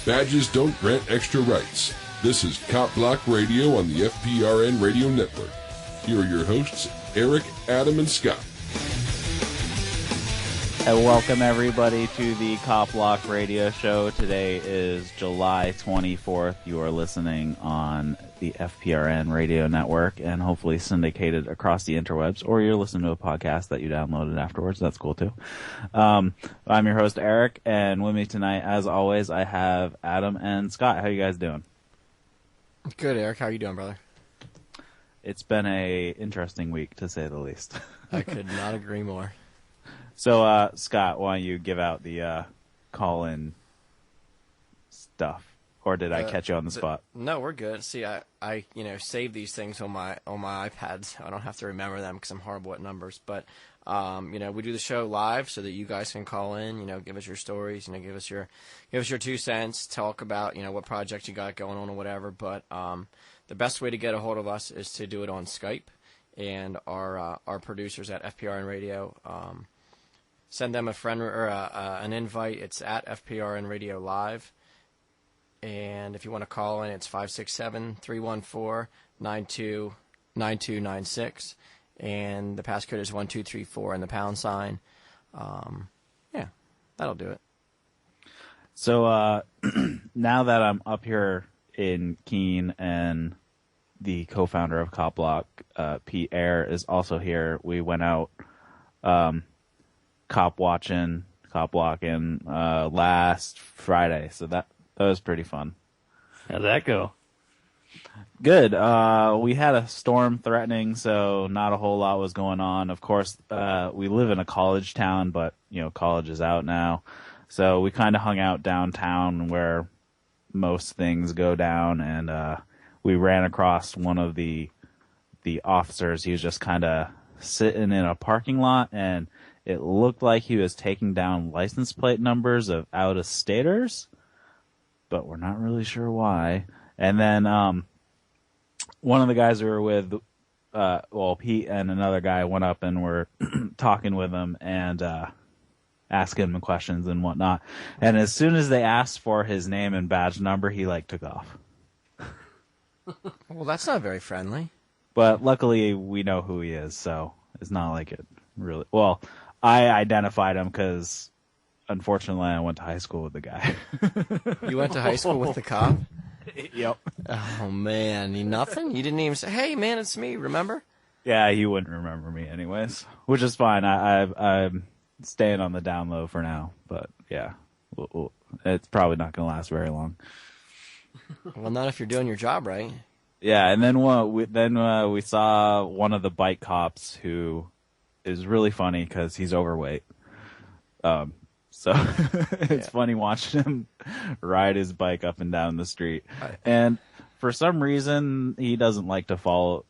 Badges don't grant extra rights. This is Copblock Radio on the FPRN Radio Network. Here are your hosts, Eric, Adam, and Scott. And welcome everybody to the Copblock Radio Show. Today is July 24th. You are listening on the FPRN Radio Network and hopefully syndicated across the interwebs, or you're listening to a podcast that you downloaded afterwards. That's cool too. I'm your host Eric, and with me tonight, as always, I have Adam and Scott. How you guys doing? Good, Eric. How are you doing, brother? It's been a interesting week, to say the least. I could not agree more. So, Scott, why don't you give out the call-in stuff, or did I catch you on the spot? No, we're good. See, I save these things on my iPad, so I don't have to remember them because I'm horrible at numbers. But we do the show live so that you guys can call in. Give us your stories. Give us your 2 cents. Talk about what project you got going on or whatever. But the best way to get a hold of us is to do it on Skype, and our producers at FPRN Radio. Send them a friend or an invite. It's at FPRN Radio Live. And if you want to call in, it's 567-314-9296. And the passcode is 1234 and the pound sign. Yeah, that'll do it. So now that I'm up here in Keene and the co-founder of Copblock, Pete Ayer, is also here, we went out cop-blocking last Friday, so that was pretty fun. How'd that go? Good. We had a storm threatening, so not a whole lot was going on. Of course, we live in a college town, but college is out now, so we kind of hung out downtown where most things go down, and we ran across one of the officers. He was just kind of sitting in a parking lot, and it looked like he was taking down license plate numbers of out-of-staters, but we're not really sure why. And then one of the guys we were with, Pete and another guy went up and were talking with him and asking him questions and whatnot. And as soon as they asked for his name and badge number, he took off. Well, that's not very friendly. But luckily, we know who he is, so it's not like it really... Well, I identified him because, unfortunately, I went to high school with the guy. You went to high school with the cop? Yep. Oh, man. Nothing? You didn't even say, hey, man, it's me, remember? Yeah, he wouldn't remember me anyways, which is fine. I'm staying on the down low for now, but yeah, it's probably not going to last very long. Well, not if you're doing your job right. Yeah, and then we saw one of the bike cops who is really funny because he's overweight. So it's funny watching him ride his bike up and down the street. And for some reason, he doesn't like to follow.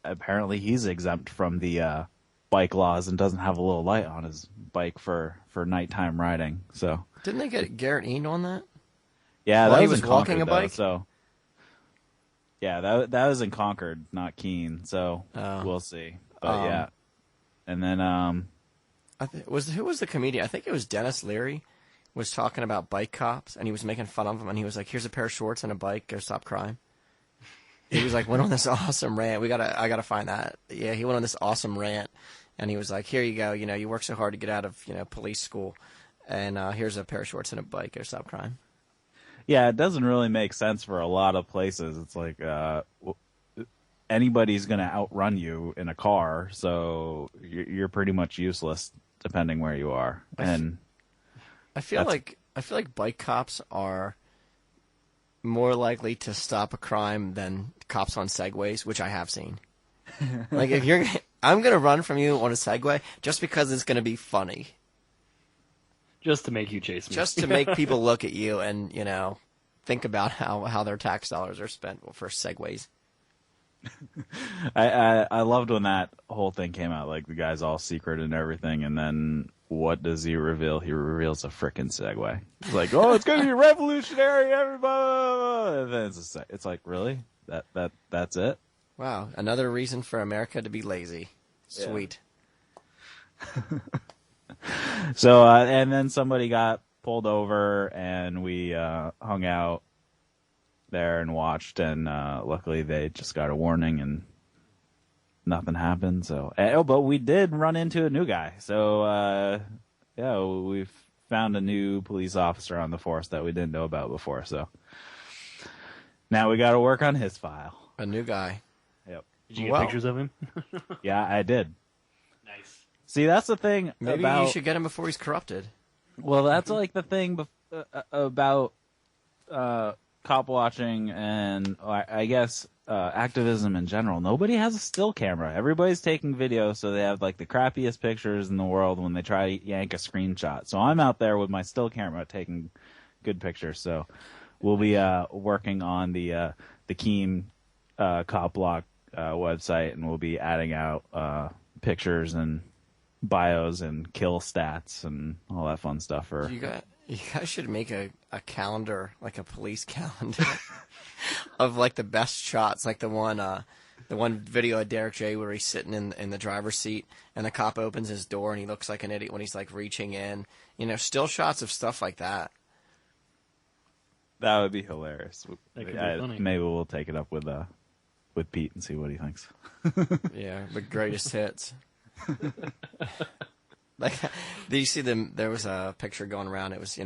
Apparently, he's exempt from the bike laws and doesn't have a little light on his bike for nighttime riding. So didn't they get Garrett Eaton on that? Yeah, while that he was was in walking Concord, a bike. Though, so yeah, that was in Concord, not Keene. So we'll see. But yeah, and then who was the comedian? I think it was Dennis Leary. Was talking about bike cops, and he was making fun of them, and he was like, "Here's a pair of shorts and a bike. Go stop crime." He was like, went on this awesome rant. I gotta find that. Yeah, he went on this awesome rant, and he was like, "Here you go. You work so hard to get out of police school, and here's a pair of shorts and a bike. Go stop crime." Yeah, it doesn't really make sense for a lot of places. It's like anybody's going to outrun you in a car, so you're pretty much useless depending where you are. I feel like bike cops are more likely to stop a crime than cops on Segways, which I have seen. Like I'm going to run from you on a Segway just because it's going to be funny. Just to make you chase me. Just to make people look at you and, think about how their tax dollars are spent for Segways. I loved when that whole thing came out, like the guy's all secret and everything, and then what does he reveal? He reveals a frickin' Segway. It's like, oh, it's gonna be revolutionary, everybody. And then it's like, really? That's it? Wow, another reason for America to be lazy. Sweet. So, and then somebody got pulled over and we hung out there and watched, and luckily they just got a warning and nothing happened. So, but we did run into a new guy. So, yeah, we've found a new police officer on the force that we didn't know about before. So now we got to work on his file. A new guy. Yep. Did you get pictures of him? Yeah, I did. Nice. See, that's the thing. Maybe you should get him before he's corrupted. Well, that's like the thing about cop watching and I guess activism in general. Nobody has a still camera. Everybody's taking video, so they have like the crappiest pictures in the world when they try to yank a screenshot. So I'm out there with my still camera taking good pictures. So we'll be working on the Keen Copblock website, and we'll be adding out pictures and bios and kill stats and all that fun stuff. For you guys should make a calendar, like a police calendar, of like the best shots, like the one video of Derek J where he's sitting in the driver's seat and the cop opens his door and he looks like an idiot when he's like reaching in. Still shots of stuff like that. That would be hilarious. That could be funny. Maybe we'll take it up with Pete and see what he thinks. Yeah, the greatest hits. Like, did you see them? There was a picture going around. It was,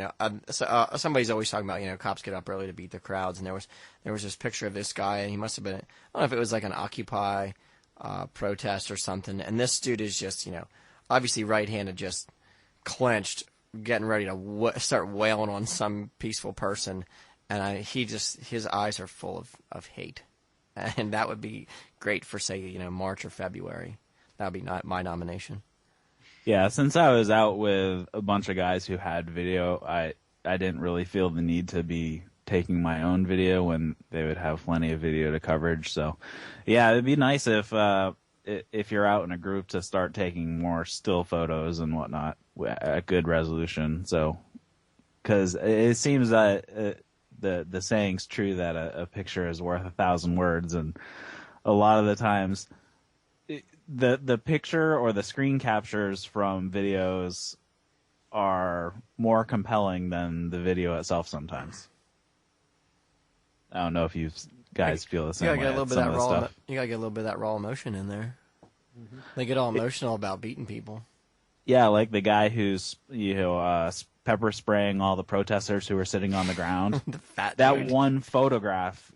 somebody's always talking about, cops get up early to beat the crowds, and there was this picture of this guy, and he must have been, I don't know if it was like an Occupy protest or something, and this dude is just, obviously right-handed, just clenched, getting ready to start wailing on some peaceful person, and his eyes are full of hate, and that would be great for, say, March or February. That would be my nomination. Yeah, since I was out with a bunch of guys who had video, I didn't really feel the need to be taking my own video when they would have plenty of video to coverage. So, yeah, it'd be nice if you're out in a group to start taking more still photos and whatnot at good resolution. So, because it seems that the saying's true that a picture is worth 1,000 words, and a lot of the times the picture or the screen captures from videos are more compelling than the video itself sometimes. I don't know if you guys feel the same way. You gotta get a little bit of that raw emotion in there. Mm-hmm. They get all emotional about beating people. Yeah, like the guy who's pepper spraying all the protesters who were sitting on the ground. The fat that dude. One photograph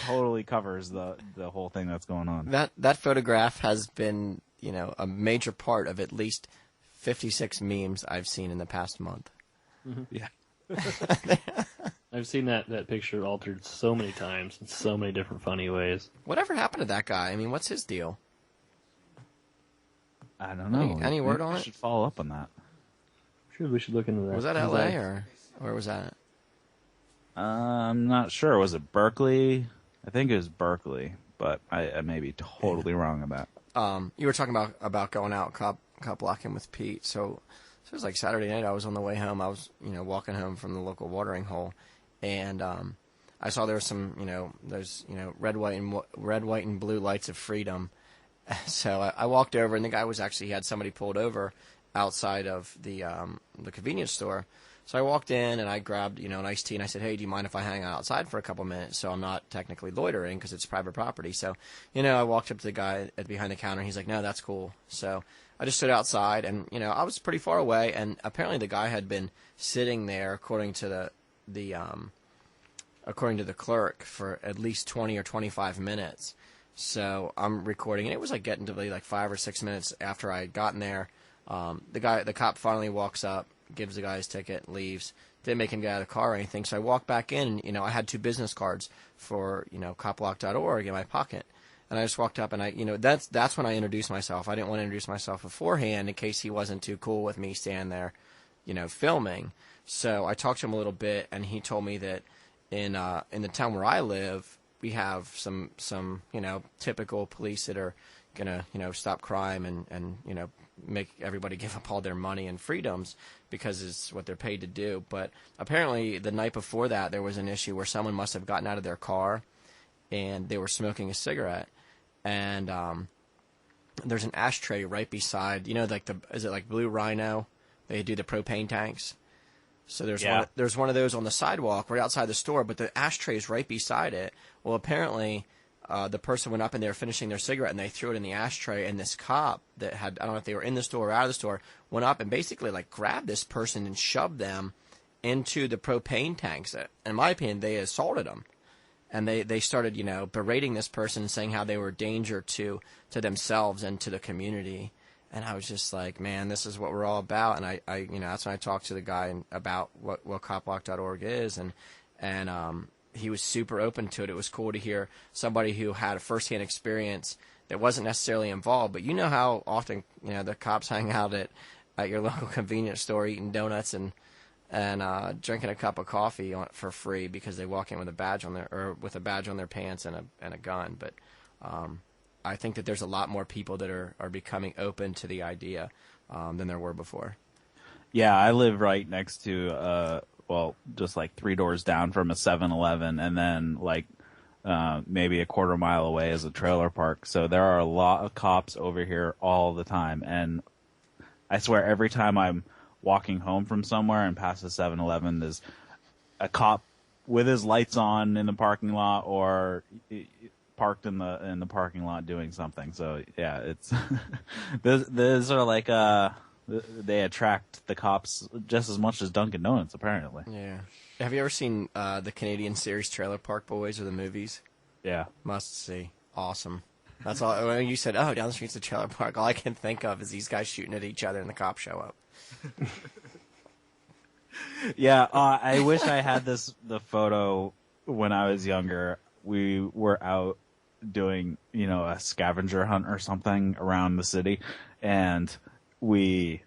totally covers the whole thing that's going on. That photograph has been, a major part of at least 56 memes I've seen in the past month. Mm-hmm. Yeah. I've seen that picture altered so many times in so many different funny ways. Whatever happened to that guy? I mean, what's his deal? I don't know. Any word on it? We should follow up on that. Sure, we should look into that. Was that L.A. or where was that? I'm not sure. Was it Berkeley? I think it was Berkeley, but I may be totally wrong on that. You were talking about going out cop blocking with Pete. So it was like Saturday night. I was on the way home. I was walking home from the local watering hole, and I saw there was some there's red, white, and blue lights of freedom. So I walked over, and the guy he had somebody pulled over outside of the convenience store. So I walked in and I grabbed, an iced tea, and I said, "Hey, do you mind if I hang out outside for a couple minutes so I'm not technically loitering because it's private property?" So, I walked up to the guy behind the counter, and he's like, "No, that's cool." So I just stood outside, and I was pretty far away, and apparently the guy had been sitting there, according to the clerk, for at least 20 or 25 minutes. So I'm recording, and it was like getting to be like 5 or 6 minutes after I had gotten there. The cop finally walks up, gives the guy his ticket, leaves. Didn't make him get out of the car or anything. So I walked back in, and I had 2 business cards for Copblock.org in my pocket, and I just walked up, and that's when I introduced myself. I didn't want to introduce myself beforehand in case he wasn't too cool with me standing there, filming. So I talked to him a little bit, and he told me that in the town where I live, we have some typical police that are gonna stop crime and make everybody give up all their money and freedoms because it's what they're paid to do. But apparently the night before that there was an issue where someone must have gotten out of their car and they were smoking a cigarette, and there's an ashtray right beside, is it like Blue Rhino? They do the propane tanks. So there's one of those on the sidewalk right outside the store, but the ashtray is right beside it. Well, apparently the person went up and they were finishing their cigarette and they threw it in the ashtray, and this cop that had, I don't know if they were in the store or out of the store, went up and basically like grabbed this person and shoved them into the propane tanks. In my opinion, they assaulted them. And they started, berating this person and saying how they were a danger to themselves and to the community. And I was just like, man, this is what we're all about. And I that's when I talked to the guy about what CopBlock.org is. And he was super open to it. It was cool to hear somebody who had a firsthand experience that wasn't necessarily involved. But you know how often, the cops hang out at your local convenience store eating donuts and drinking a cup of coffee for free because they walk in with a badge on their pants and a gun. But I think that there's a lot more people that are becoming open to the idea than there were before. Yeah, I live right next to just like 3 doors down from a 7-Eleven, and then like maybe a quarter mile away is a trailer park. So there are a lot of cops over here all the time, and I swear every time I'm walking home from somewhere and past the 7-Eleven, there's a cop with his lights on in the parking lot or parked in the parking lot doing something. So yeah, it's those are like they attract the cops just as much as Dunkin' Donuts, apparently. Yeah. Have you ever seen the Canadian series Trailer Park Boys or the movies? Yeah. Must see. Awesome. That's all. When you said, "Oh, down the street's a trailer park," all I can think of is these guys shooting at each other and the cops show up. Yeah, I wish I had the photo when I was younger. We were out doing, a scavenger hunt or something around the city, and one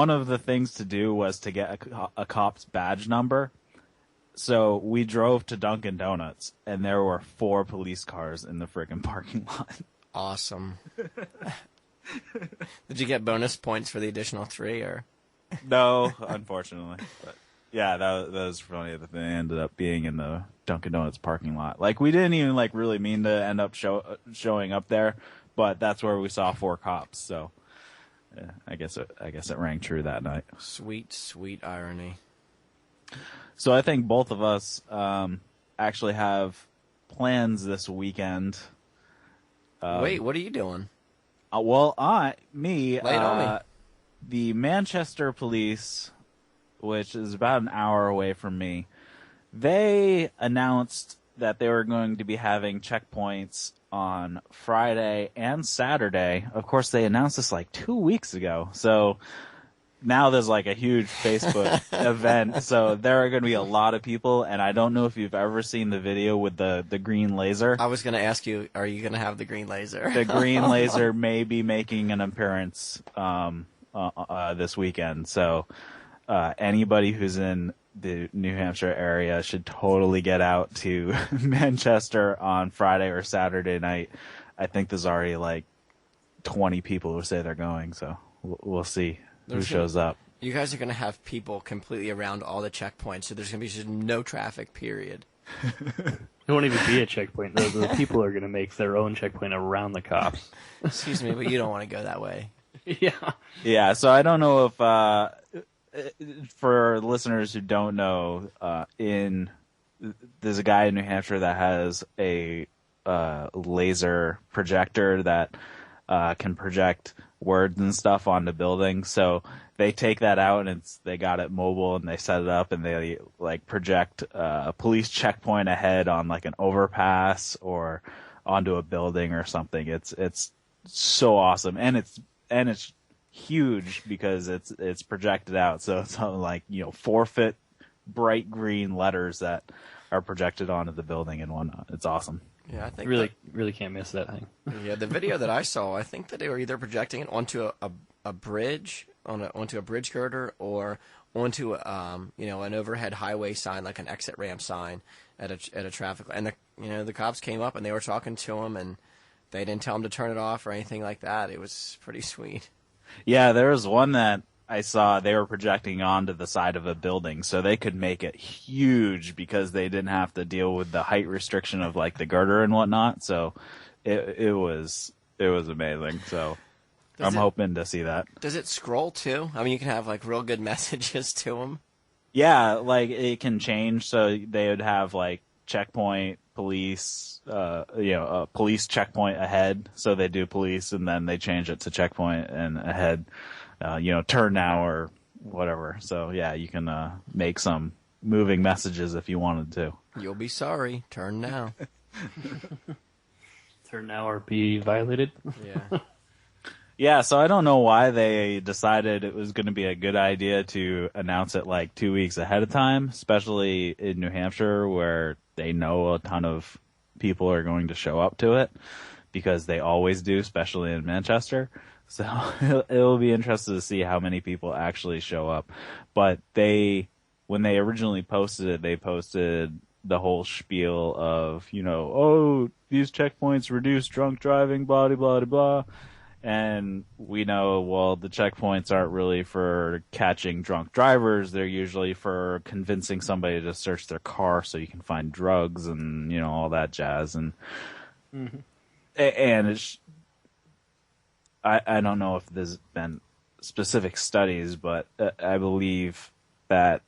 of the things to do was to get a cop's badge number. So we drove to Dunkin' Donuts, and there were 4 police cars in the friggin' parking lot. Awesome. Did you get bonus points for the additional 3, or? No, unfortunately. But yeah, that was funny that they ended up being in the Dunkin' Donuts parking lot. Like, we didn't even really mean to end up showing up there, but that's where we saw 4 cops. So yeah, I guess it rang true that night. Sweet, sweet irony. So I think both of us actually have plans this weekend. Wait, what are you doing? Lay it on me. The Manchester police, which is about an hour away from me, they announced that they were going to be having checkpoints on Friday and Saturday. Of course, they announced this like 2 weeks ago. So now there's like a huge Facebook event. So there are going to be a lot of people. And I don't know if you've ever seen the video with the green laser. I was going to ask you, are you going to have the green laser? The green laser may be making an appearance this weekend. So anybody who's in the New Hampshire area should totally get out to Manchester on Friday or Saturday night. I think there's already like 20 people who say they're going, so we'll see who shows up. You guys are going to have people completely around all the checkpoints, so there's going to be just no traffic, period. It won't even be a checkpoint. The people are going to make their own checkpoint around the cops. Excuse me, but you don't want to go that way. Yeah. Yeah, so I don't know if for listeners who don't know, there's a guy in New Hampshire that has a laser projector that can project words and stuff onto buildings. So they take that out and they got it mobile and they set it up and they like project a police checkpoint ahead on like an overpass or onto a building or something. It's so awesome, and it's huge because it's projected out, so it's on like 4-foot bright green letters that are projected onto the building and whatnot. It's awesome. Yeah, I think really can't miss that thing. Yeah, the video that I saw, I think that they were either projecting it onto a bridge, onto a bridge girder, or onto an overhead highway sign, like an exit ramp sign at a traffic. And the cops came up and they were talking to him, and they didn't tell him to turn it off or anything like that. It was pretty sweet. Yeah, there was one that I saw they were projecting onto the side of a building, so they could make it huge because they didn't have to deal with the height restriction of like the girder and whatnot. So it was amazing. So I'm hoping to see that. Does it scroll too? I mean, you can have like real good messages to them. Yeah, like it can change. So they would have like checkpoint, police, a police checkpoint ahead. So they do police, and then they change it to checkpoint and ahead. Turn now or whatever. So yeah, you can make some moving messages if you wanted to. You'll be sorry. Turn now. Turn now or be violated. Yeah. Yeah, so I don't know why they decided it was going to be a good idea to announce it like 2 weeks ahead of time, especially in New Hampshire where they know a ton of people are going to show up to it because they always do, especially in Manchester. So it'll be interesting to see how many people actually show up. But when they originally posted it, they posted the whole spiel of, these checkpoints reduce drunk driving, blah, blah, blah, blah. And we know, well, the checkpoints aren't really for catching drunk drivers. They're usually for convincing somebody to search their car so you can find drugs and, all that jazz. And and it's, I don't know if there's been specific studies, but I believe that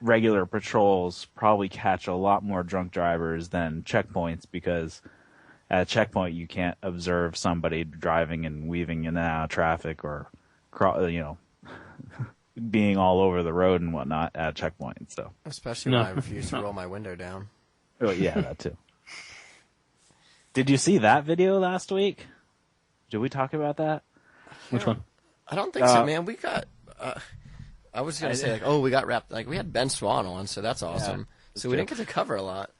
regular patrols probably catch a lot more drunk drivers than checkpoints because at a checkpoint, you can't observe somebody driving and weaving in and out of traffic or, being all over the road and whatnot at a checkpoint. So, especially when I refuse to roll my window down. Oh yeah, that too. Did you see that video last week? Did we talk about that? Which one? I don't think so, man. We got. I was gonna say we got wrapped. Like we had Ben Swan on, so that's awesome. Yeah, so we didn't get to cover a lot.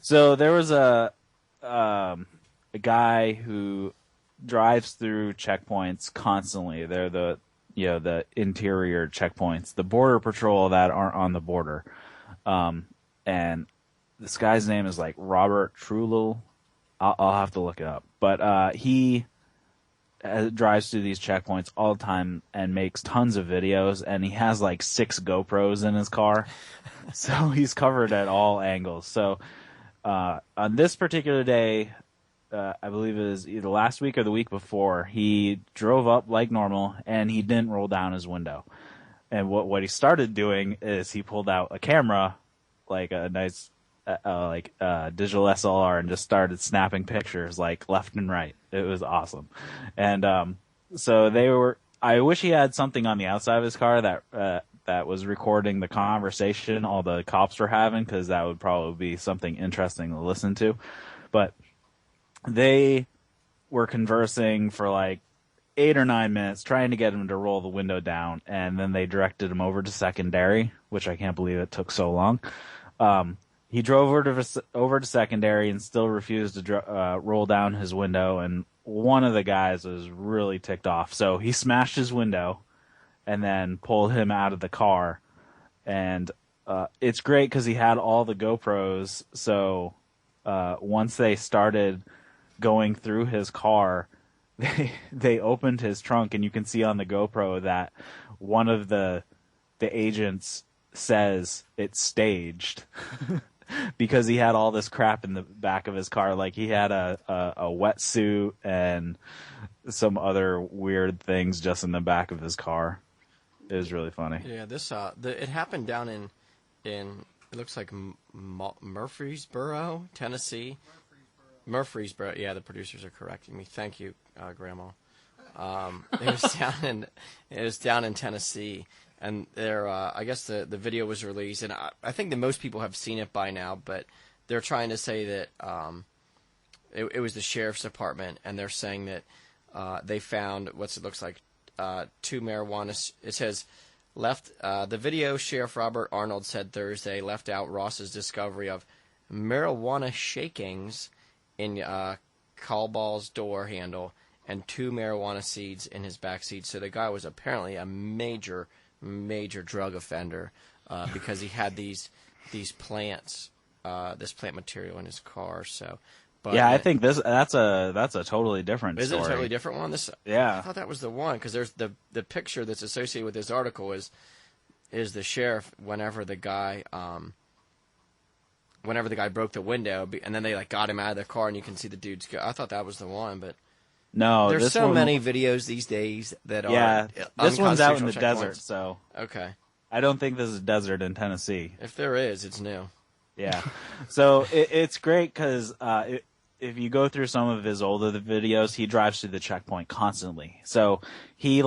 So there was a guy who drives through checkpoints constantly. They're the interior checkpoints, the border patrol that aren't on the border. And this guy's name is like Robert Trullo. I'll have to look it up, but he drives through these checkpoints all the time and makes tons of videos. And he has like 6 GoPros in his car, so he's covered at all angles. So on this particular day, I believe it was either last week or the week before, he drove up like normal and he didn't roll down his window. And what he started doing is he pulled out a camera, like a nice digital SLR, and just started snapping pictures like left and right. It was awesome. And so I wish he had something on the outside of his car that was recording the conversation all the cops were having, because that would probably be something interesting to listen to. But they were conversing for like 8 or 9 minutes, trying to get him to roll the window down, and then they directed him over to secondary, which I can't believe it took so long. He drove over to secondary and still refused to roll down his window, and one of the guys was really ticked off. So he smashed his window and then pulled him out of the car. And it's great because he had all the GoPros, so once they started going through his car, they opened his trunk, and you can see on the GoPro that one of the agents says it's staged because he had all this crap in the back of his car. Like he had a wetsuit and some other weird things just in the back of his car. It was really funny. Yeah, this it happened down in it looks like Murfreesboro, Tennessee. Murfreesboro. Yeah, the producers are correcting me. Thank you, Grandma. It was down in Tennessee, and there. I guess the video was released, and I think that most people have seen it by now. But they're trying to say that it was the sheriff's department, and they're saying that they found what it looks like 2 marijuana. It says the video. Sheriff Robert Arnold said Thursday left out Ross's discovery of marijuana shakings in Callball's door handle and 2 marijuana seeds in his back seat. So the guy was apparently a major drug offender because he had these plants, this plant material in his car. So, but yeah, I think that's a totally different story. Is it a totally different one? Yeah, I thought that was the one, because there's the picture that's associated with this article is the sheriff whenever the guy broke the window, and then they got him out of the car, and you can see the dudes go. I thought that was the one, but No, There's this so one, many videos these days that Yeah, are this one's out in the unconstitutional desert, checkpoints. so Okay. I don't think this is desert in Tennessee. If there is, it's new. Yeah, so it's great because if you go through some of his older videos, he drives through the checkpoint constantly. So he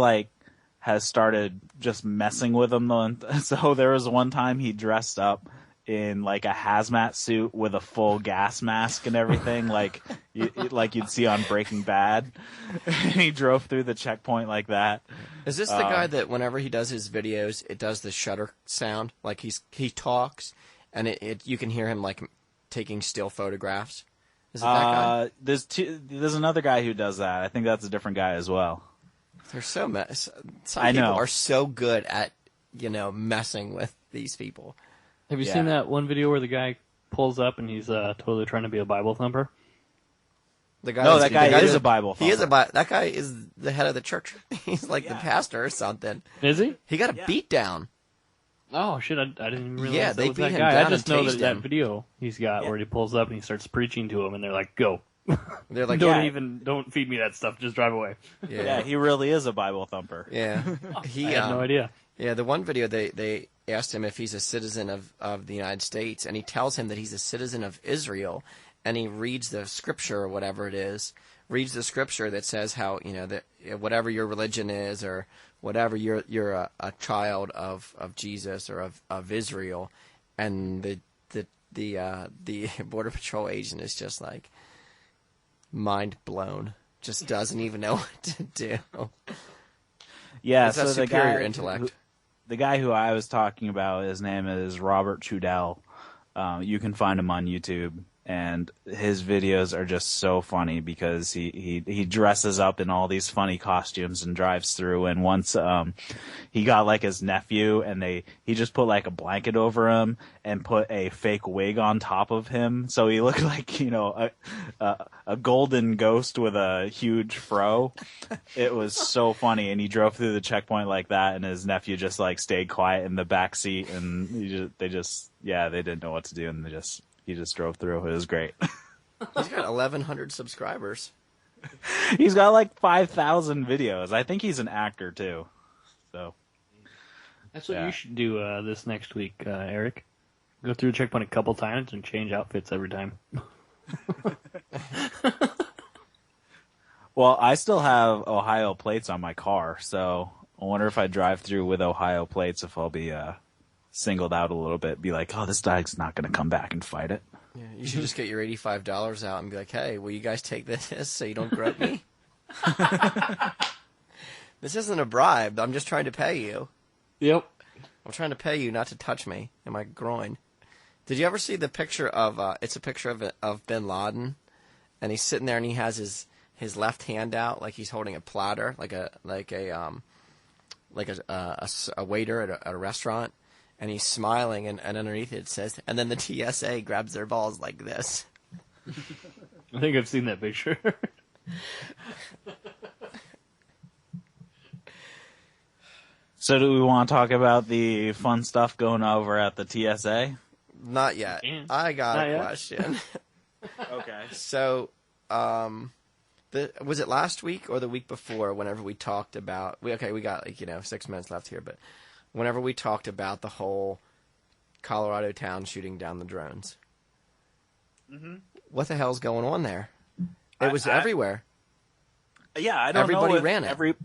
has started just messing with them. So there was one time he dressed up in like a hazmat suit with a full gas mask and everything, like you'd see on Breaking Bad. And he drove through the checkpoint like that. Is this the guy that whenever he does his videos, it does the shutter sound? Like he talks, and you can hear him like taking still photographs. Is it that guy? There's another guy who does that. I think that's a different guy as well. They're so some I people know. are so good at messing with these people. Have you Yeah. seen that one video where the guy pulls up and he's totally trying to be a Bible thumper? The guy No, that guy is a Bible He is thumper. that guy is the head of the church. He's like the pastor or something. Is he? He got a beat down. Oh shit! I didn't even realize Yeah, that they was beat that him guy. down I just and know tased that him. video he's got where he pulls up and he starts preaching to him, and they're like, "Go." They're like, Don't feed me that stuff. Just drive away. Yeah, he really is a Bible thumper. Yeah. I had no idea. Yeah, the one video they asked him if he's a citizen of the United States, and he tells him that he's a citizen of Israel, and he reads the scripture or whatever it is, reads the scripture that says how that whatever your religion is or whatever you're a child of Jesus or of Israel, and the Border Patrol agent is just like mind blown, just doesn't even know what to do. Yeah, It's so a the superior guy, intellect. The guy who I was talking about, his name is Robert Trudell. You can find him on YouTube, and his videos are just so funny because he dresses up in all these funny costumes and drives through. And once he got like his nephew, and he just put like a blanket over him and put a fake wig on top of him, so he looked like a golden ghost with a huge fro. It was so funny, and he drove through the checkpoint like that, and his nephew just like stayed quiet in the back seat, and they didn't know what to do, and he just drove through. It was great. He's got 1,100 subscribers. He's got like 5,000 videos. I think he's an actor too. So That's what Yeah. you should do this next week, Eric. Go through the checkpoint a couple times and change outfits every time. well, I still have Ohio plates on my car, so I wonder if I drive through with Ohio plates if I'll be singled out a little bit. Be like, oh, this dog's not going to come back and fight it. Yeah, you should just get your $85 out and be like, hey, will you guys take this so you don't grope me? This isn't a bribe. I'm just trying to pay you. Yep. I'm trying to pay you not to touch me in my groin. Did you ever see the picture of, it's a picture of Bin Laden, and he's sitting there and he has his left hand out like he's holding a platter, like a waiter at a restaurant, and he's smiling, and underneath it says, and then the TSA grabs their balls like this. I think I've seen that picture. So do we want to talk about the fun stuff going over at the TSA? Not yet. Yeah. I got Not a yet? question. Okay. So, was it last week or the week before? Whenever we talked about, we got 6 minutes left here, but whenever we talked about the whole Colorado town shooting down the drones, what the hell's going on there? It was everywhere. Yeah, I don't Everybody know if ran it.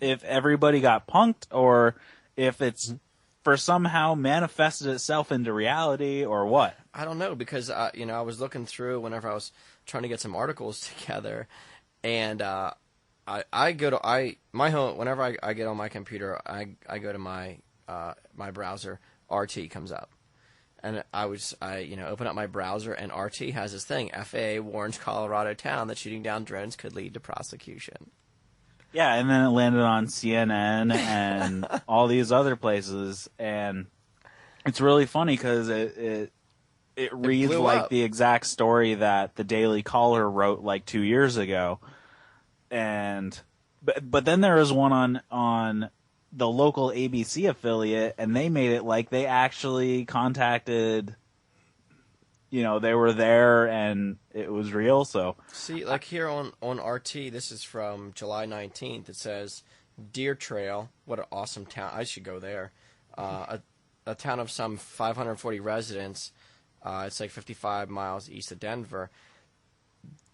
if everybody got punked or if it's for somehow manifested itself into reality or what. I don't know because I was looking through whenever I was trying to get some articles together, and I go to my home whenever I get on my computer. I go to my my browser. RT comes up, and I open up my browser, and RT has this thing: FAA warns Colorado town that shooting down drones could lead to prosecution. Yeah, and then it landed on CNN and all these other places, and it's really funny because it reads blew like up. the exact story that the Daily Caller wrote like 2 years ago, but then there was one on the local ABC affiliate, and they made it like they actually contacted they were there and it was real. So see, like here on RT, this is from July 19th. It says Deer Trail. What an awesome town! I should go there. A town of some 540 residents. It's like 55 miles east of Denver.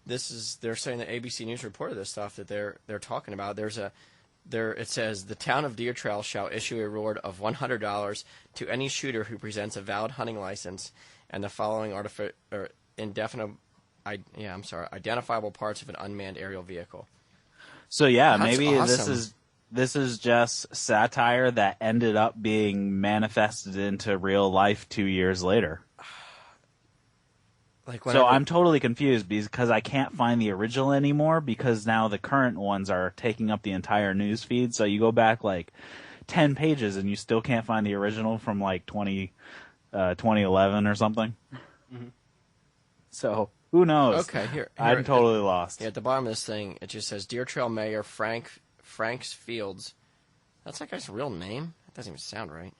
They're saying that ABC News reported this stuff that they're talking about. It says the town of Deer Trail shall issue a reward of $100 to any shooter who presents a valid hunting license and the following identifiable parts of an unmanned aerial vehicle. So yeah, That's maybe awesome. this is just satire that ended up being manifested into real life 2 years later. So I'm totally confused because I can't find the original anymore because now the current ones are taking up the entire news feed. So you go back like 10 pages and you still can't find the original from like 2011 or something. Mm-hmm. So who knows? Okay, here I'm totally lost. Yeah, at the bottom of this thing, it just says Deer Trail Mayor Franks Fields. That's that guy's real name? That doesn't even sound right.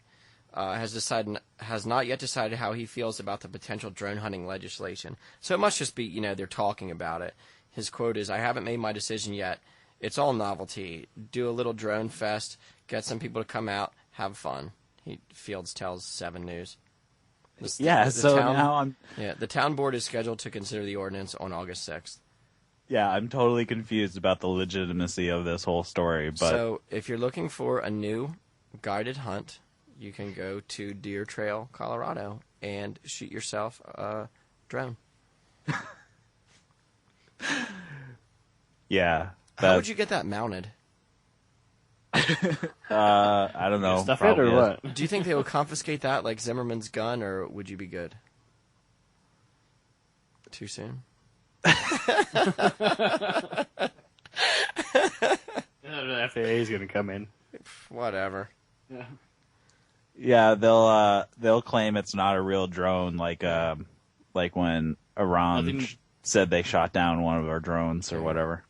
Has not yet decided how he feels about the potential drone hunting legislation. So it must just be, they're talking about it. His quote is, "I haven't made my decision yet. It's all novelty. Do a little drone fest, get some people to come out, have fun." Fields tells 7 News. Now the town board is scheduled to consider the ordinance on August 6th. Yeah, I'm totally confused about the legitimacy of this whole story. But So if you're looking for a new guided hunt, you can go to Deer Trail, Colorado, and shoot yourself a drone. yeah, How would you get that mounted? I don't know. Stuff it or what? Do you think they would confiscate that like Zimmerman's gun, or would you be good? Too soon? The FAA is going to come in. Whatever. Yeah. Yeah, they'll claim it's not a real drone, like when Iran said they shot down one of our drones or whatever.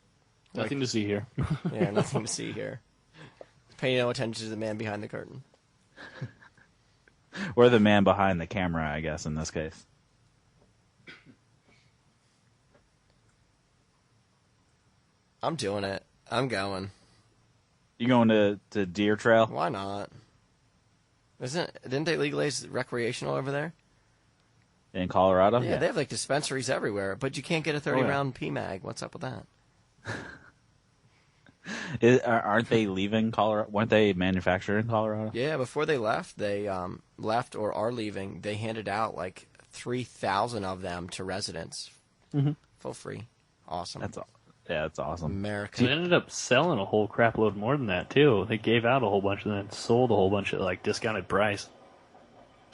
Nothing to see here. Yeah, nothing to see here. Pay no attention to the man behind the curtain. Or the man behind the camera, I guess, in this case. I'm doing it. I'm going. You going to Deer Trail? Why not? Didn't they legalize recreational over there? In Colorado? Yeah, they have like dispensaries everywhere, but you can't get a 30-round PMag. What's up with that? Aren't they leaving Colorado? Weren't they manufactured in Colorado? Yeah, before they left, left or are leaving. They handed out like 3,000 of them to residents, for free. Awesome. That's awesome. America. They ended up selling a whole crap load more than that too. They gave out a whole bunch and then sold a whole bunch at like discounted price.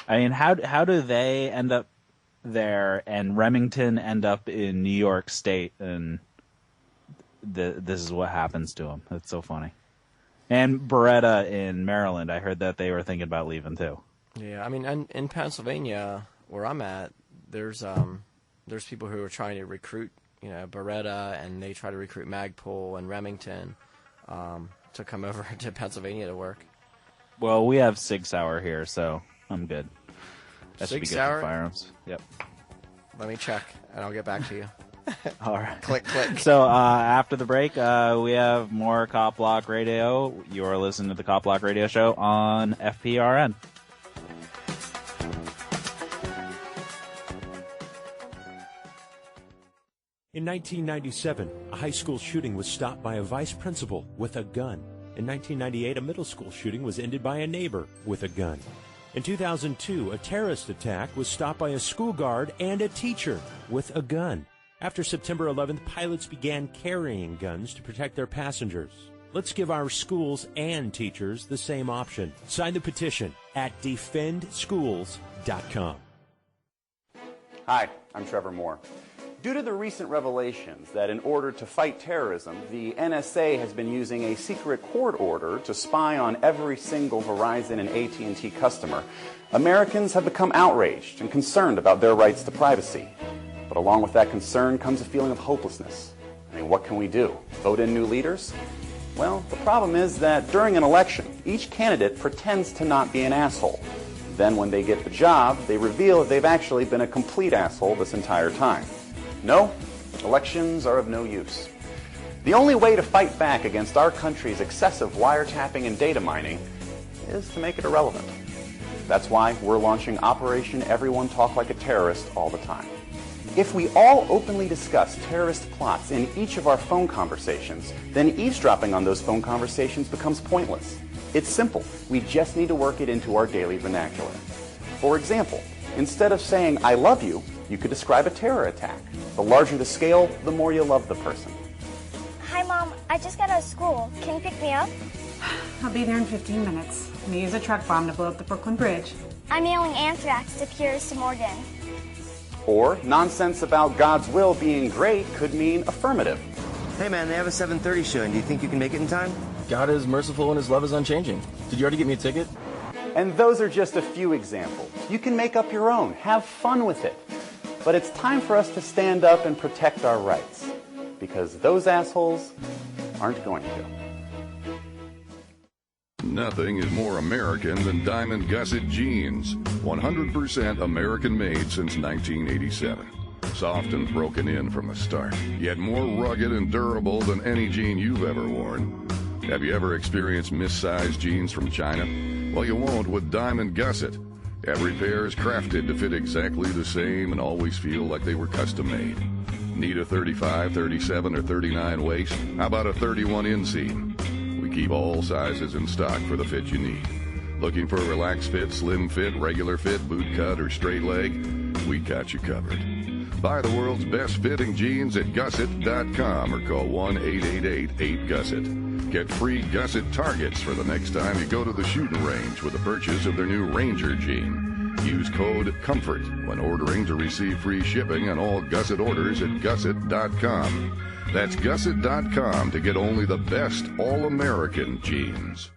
I mean, how do they end up there and Remington end up in New York State and this is what happens to them? That's so funny. And Beretta in Maryland, I heard that they were thinking about leaving too. Yeah, I mean, in Pennsylvania, where I'm at, there's people who are trying to recruit, Beretta, and they try to recruit Magpul and Remington to come over to Pennsylvania to work. Well, we have Sig Sauer here, so I'm good. That should Sig be good Sauer? for firearms. Yep. Let me check, and I'll get back to you. All right. Click, click. So after the break, we have more Copblock Radio. You are listening to the Copblock Radio Show on FPRN. In 1997, a high school shooting was stopped by a vice principal with a gun. In 1998, a middle school shooting was ended by a neighbor with a gun. In 2002, a terrorist attack was stopped by a school guard and a teacher with a gun. After September 11th, pilots began carrying guns to protect their passengers. Let's give our schools and teachers the same option. Sign the petition at defendschools.com. Hi, I'm Trevor Moore. Due to the recent revelations that in order to fight terrorism, the NSA has been using a secret court order to spy on every single Verizon and AT&T customer, Americans have become outraged and concerned about their rights to privacy. But along with that concern comes a feeling of hopelessness. I mean, what can we do? Vote in new leaders? Well, the problem is that during an election, each candidate pretends to not be an asshole. Then when they get the job, they reveal that they've actually been a complete asshole this entire time. No, elections are of no use. The only way to fight back against our country's excessive wiretapping and data mining is to make it irrelevant. That's why we're launching Operation Everyone Talk Like a Terrorist all the time. If we all openly discuss terrorist plots in each of our phone conversations, then eavesdropping on those phone conversations becomes pointless. It's simple. We just need to work it into our daily vernacular. For example, instead of saying, "I love you," you could describe a terror attack. The larger the scale, the more you love the person. Hi, Mom. I just got out of school. Can you pick me up? I'll be there in 15 minutes. I'm gonna use a truck bomb to blow up the Brooklyn Bridge. I'm mailing anthrax to Cures to Morgan. Or nonsense about God's will being great could mean affirmative. Hey man, they have a 7:30 show, and do you think you can make it in time? God is merciful and his love is unchanging. Did you already get me a ticket? And those are just a few examples. You can make up your own. Have fun with it. But it's time for us to stand up and protect our rights. Because those assholes aren't going to. Nothing is more American than Diamond Gusset jeans. 100% American made since 1987. Soft and broken in from the start, yet more rugged and durable than any jean you've ever worn. Have you ever experienced missized jeans from China? Well, you won't with Diamond Gusset. Every pair is crafted to fit exactly the same and always feel like they were custom made. Need a 35, 37, or 39 waist? How about a 31 inseam? We keep all sizes in stock for the fit you need. Looking for a relaxed fit, slim fit, regular fit, boot cut, or straight leg? We got you covered. Buy the world's best fitting jeans at gusset.com or call 1-888-8GUSSET. Get free Gusset targets for the next time you go to the shooting range with the purchase of their new Ranger jean. Use code COMFORT when ordering to receive free shipping on all Gusset orders at gusset.com. That's gusset.com to get only the best all-American jeans.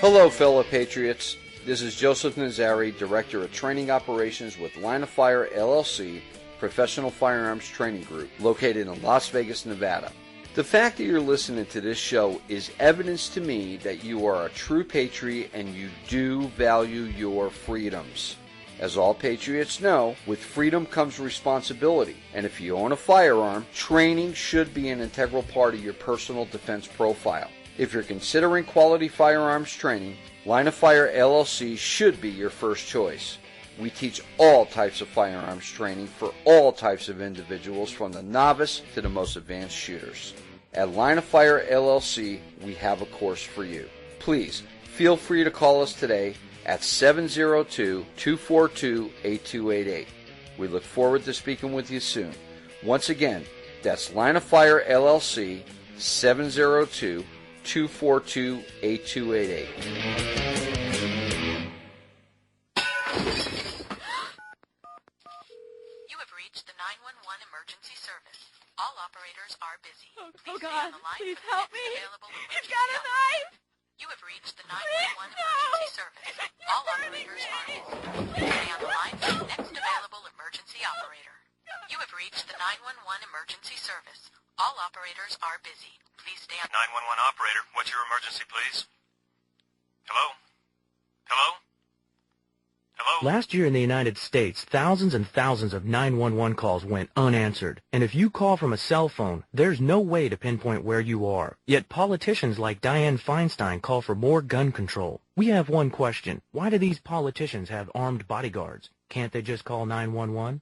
Hello, fellow patriots. This is Joseph Nazari, Director of Training Operations with Line of Fire, LLC, Professional Firearms Training Group, located in Las Vegas, Nevada. The fact that you're listening to this show is evidence to me that you are a true patriot and you do value your freedoms. As all patriots know, with freedom comes responsibility, and if you own a firearm, training should be an integral part of your personal defense profile. If you're considering quality firearms training, Line of Fire LLC should be your first choice. We teach all types of firearms training for all types of individuals, from the novice to the most advanced shooters. At Line of Fire LLC, we have a course for you. Please, feel free to call us today at 702-242-8288. We look forward to speaking with you soon. Once again, that's Line of Fire LLC, 702-242-8288. All operators are busy. Oh God, please help me. He's got a knife. You have reached the 911 emergency service. All operators are busy. Please stay on the line for the next available emergency operator. You have reached the 911 emergency service. All operators are busy. Please stay on. 911 operator, what's your emergency, please? Hello? Hello? Hello? Last year in the United States, thousands and thousands of 911 calls went unanswered. And if you call from a cell phone, there's no way to pinpoint where you are. Yet politicians like Dianne Feinstein call for more gun control. We have one question. Why do these politicians have armed bodyguards? Can't they just call 911?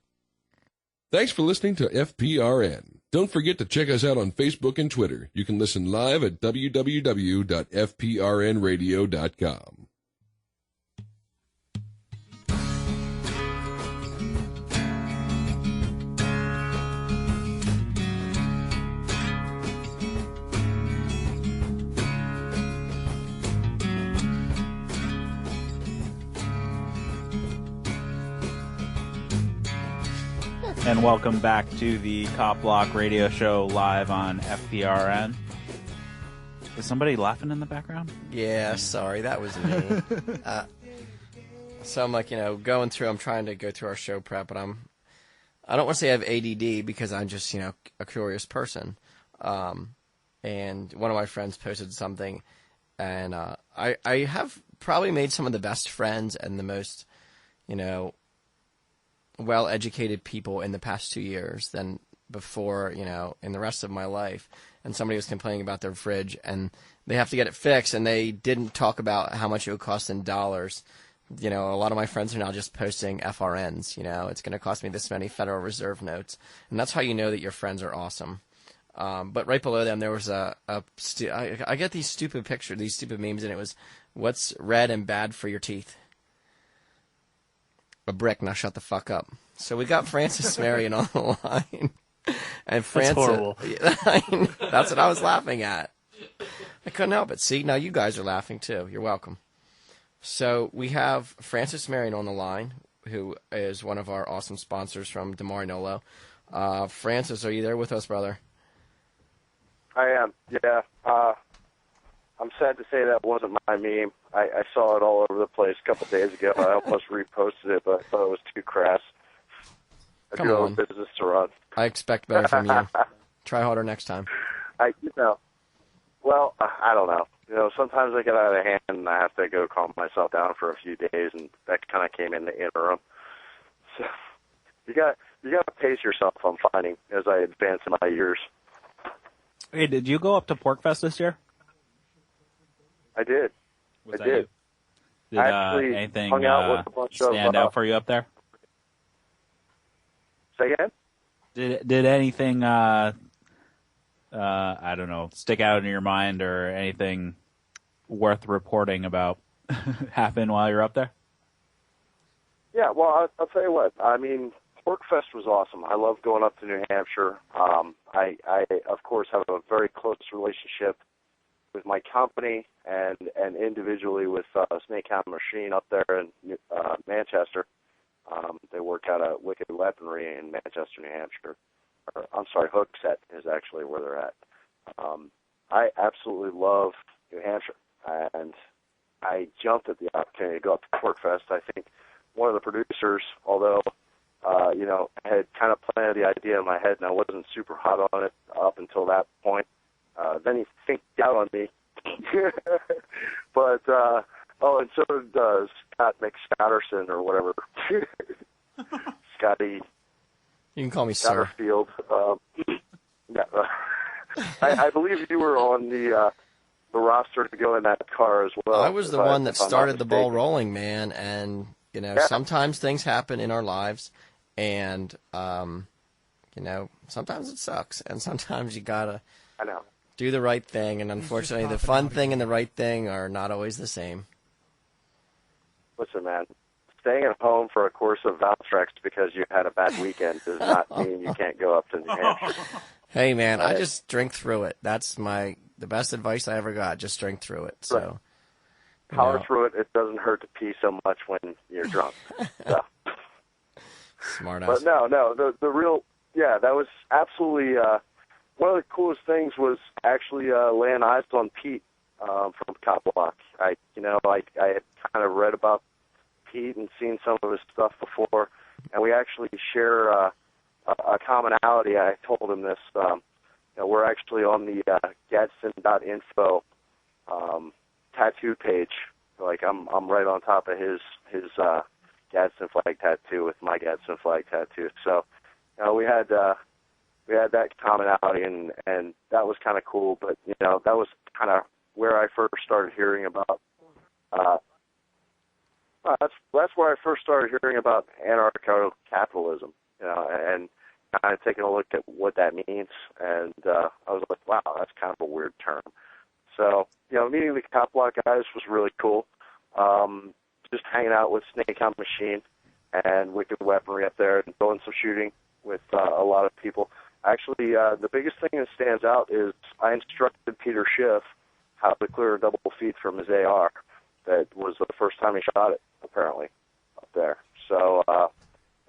Thanks for listening to FPRN. Don't forget to check us out on Facebook and Twitter. You can listen live at www.fprnradio.com. And welcome back to the Copblock Radio Show live on FPRN. Is somebody laughing in the background? Yeah, sorry, that was me. So I'm like, going through, I'm trying to go through our show prep, but I don't want to say I have ADD because I'm just, a curious person. And one of my friends posted something, And I have probably made some of the best friends and the most, well-educated people in the past 2 years than before, in the rest of my life. And somebody was complaining about their fridge, and they have to get it fixed, and they didn't talk about how much it would cost in dollars. A lot of my friends are now just posting FRNs, it's going to cost me this many Federal Reserve notes. And that's how you know that your friends are awesome. But right below them, there was I get these stupid pictures, these stupid memes, and it was, what's red and bad for your teeth? A brick. Now shut the fuck up. So we got Francis Marion on the line. And Francis, that's horrible. That's what I was laughing at. I couldn't help it. See, now you guys are laughing too. You're welcome. So we have Francis Marion on the line, who is one of our awesome sponsors from DeMarinolo. Francis, are you there with us, brother? I am, yeah. I'm sad to say that wasn't my meme. I saw it all over the place a couple days ago. I almost reposted it, but I thought it was too crass. Come on. Business to run. I expect better from you. Try harder next time. Well, I don't know. Sometimes I get out of hand and I have to go calm myself down for a few days, and that kind of came in the interim. So you got to pace yourself, I'm finding, as I advance in my years. Hey, did you go up to Porkfest this year? I did. Was I that did. Did anything hung out with a bunch stand out for you up there? Say again? Did anything I don't know, stick out in your mind, or anything worth reporting about happen while you're up there? Yeah, well, I'll tell you what. I mean, Porkfest was awesome. I love going up to New Hampshire. I of course, have a very close relationship with my company and individually with Snakehound Machine up there in Manchester. They work out of Wicked Weaponry in Manchester, New Hampshire. I'm sorry, Hookset is actually where they're at. I absolutely love New Hampshire, and I jumped at the opportunity to go up to Porkfest. I think one of the producers, although had kind of planted the idea in my head, and I wasn't super hot on it up until that point. Then he thinked out on me. But and so does Scott McScatterson or whatever. Scotty. You can call me Sir. Field. I believe you were on the roster to go in that car as well. I was the one that started the ball rolling, man. And sometimes things happen in our lives, and sometimes it sucks, and sometimes you gotta do the right thing. And unfortunately, the fun thing and the right thing are not always the same. Listen, man. Staying at home for a course of Valtrex because you had a bad weekend does not mean you can't go up to New Hampshire. Hey, man, I just drink through it. That's the best advice I ever got. Just drink through it. So power through it. It doesn't hurt to pee so much when you're drunk. So. Smart ass. But no, the real, that was absolutely one of the coolest things was actually laying eyes on Pete from Copblock. I had kind of read about Pete and seen some of his stuff before, and we actually share a commonality. I told him this. We're actually on the Gadsden.info tattoo page. Like I'm right on top of his Gadsden flag tattoo with my Gadsden flag tattoo. So we had that commonality, and that was kind of cool. But that was kind of where I first started hearing about. That's where I first started hearing about anarcho-capitalism, and kind of taking a look at what that means. And I was like, wow, that's kind of a weird term. So, meeting the Copblock guys was really cool. Just hanging out with Snakehound Machine and Wicked Weaponry up there and doing some shooting with a lot of people. Actually, the biggest thing that stands out is I instructed Peter Schiff how to clear a double feed from his AR. That was the first time he shot it, apparently, up there. So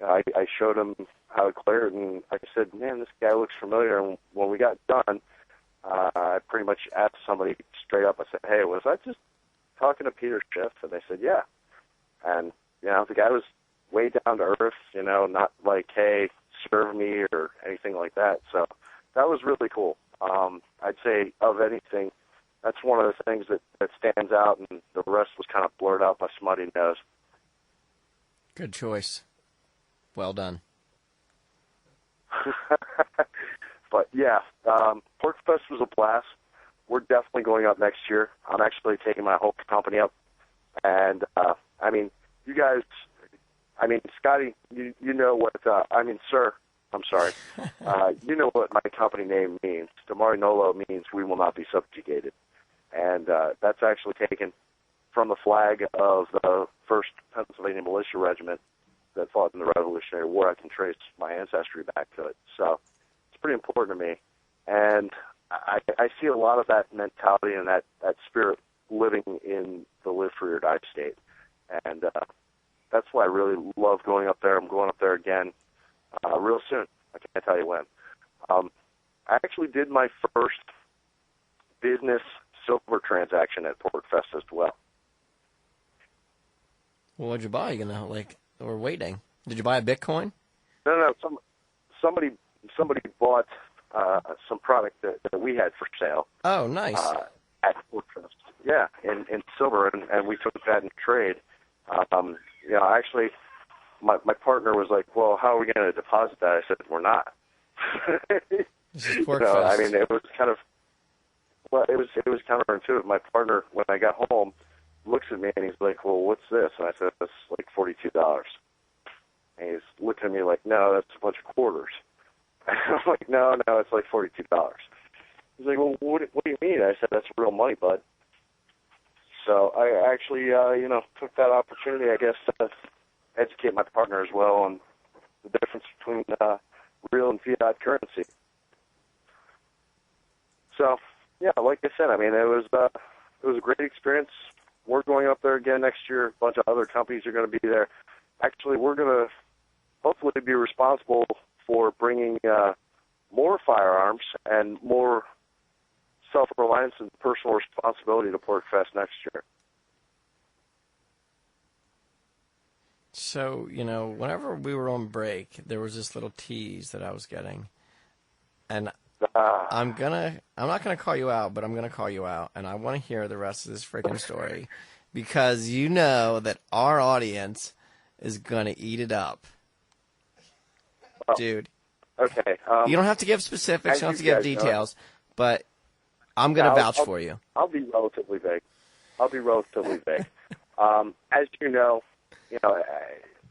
I showed him how to clear it, and I said, man, this guy looks familiar. And when we got done, I pretty much asked somebody straight up. I said, hey, was I just talking to Peter Schiff? And they said, yeah. And, the guy was way down to earth, not like, hey, serve me or anything like that. So that was really cool. I'd say of anything, that's one of the things that stands out, and the rest was kind of blurred out by smutty nose. Good choice. Well done. But yeah, PorkFest was a blast. We're definitely going up next year. I'm actually taking my whole company up, and I mean, you guys, I mean, Scotty, you know what? Sir, I'm sorry. You know what my company name means. Damari Nolo means we will not be subjugated, and that's actually taken from the flag of the 1st Pennsylvania Militia Regiment that fought in the Revolutionary War. I can trace my ancestry back to it, so it's pretty important to me. And I see a lot of that mentality and that spirit living in the Live Free or Die state. And that's why I really love going up there. I'm going up there again real soon. I can't tell you when. I actually did my first business silver transaction at PorkFest as well. Well, what'd you buy? We're waiting. Did you buy a Bitcoin? No. Somebody bought some product that we had for sale. Oh, nice. At PorkFest. Yeah, in silver, and we took that in trade. Actually, my partner was like, "Well, how are we going to deposit that?" I said, "We're not." This is PorkFest. I mean, it was kind of counterintuitive. My partner, when I got home, looks at me and he's like, "Well, what's this?" And I said, "That's like $42." And he's looking at me like, "No, that's a bunch of quarters." And I'm like, no, it's like $42. He's like, "Well, what do you mean?" I said, "That's real money, bud." So I actually, took that opportunity, I guess, to educate my partner as well on the difference between real and fiat currency. So, yeah, like I said, I mean, it was a great experience. We're going up there again next year. A bunch of other companies are going to be there. Actually, we're going to hopefully be responsible for bringing more firearms and more self-reliance and personal responsibility to PorkFest next year. So, whenever we were on break, there was this little tease that I was getting. And I'm not gonna call you out, but I'm gonna call you out, and I want to hear the rest of this freaking story because you know that our audience is gonna eat it up, dude. Okay. You don't have to give specifics, you don't have to give details, but I'm gonna vouch for you. I'll be relatively vague. As you know,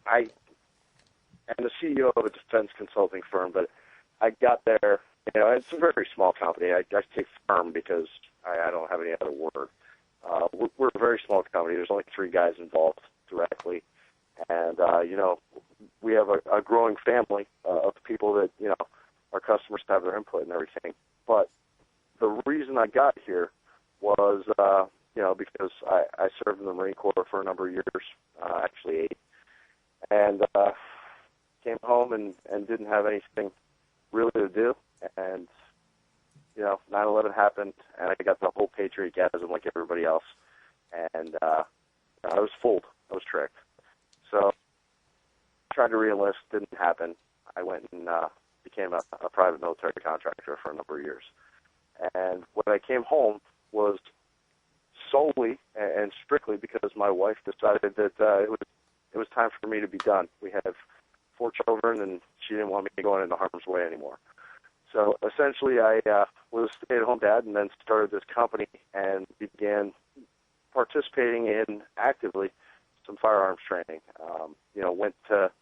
I am the CEO of a defense consulting firm, but I got there. It's a very small company. I say firm because I don't have any other word. We're a very small company. There's only 3 guys involved directly. And, we have a growing family of people that, our customers have their input and everything. But the reason I got here was, because I served in the Marine Corps for a number of years, actually 8. And came home and didn't have anything really to do. And, 9/11 happened, and I got the whole patriotism like everybody else. And I was fooled. I was tricked. So I tried to re-enlist. Didn't happen. I went and became a private military contractor for a number of years. And when I came home was solely and strictly because my wife decided that it was time for me to be done. We have 4 children, and she didn't want me going into harm's way anymore. So essentially, I was a stay-at-home dad, and then started this company and began participating in actively some firearms training. Went to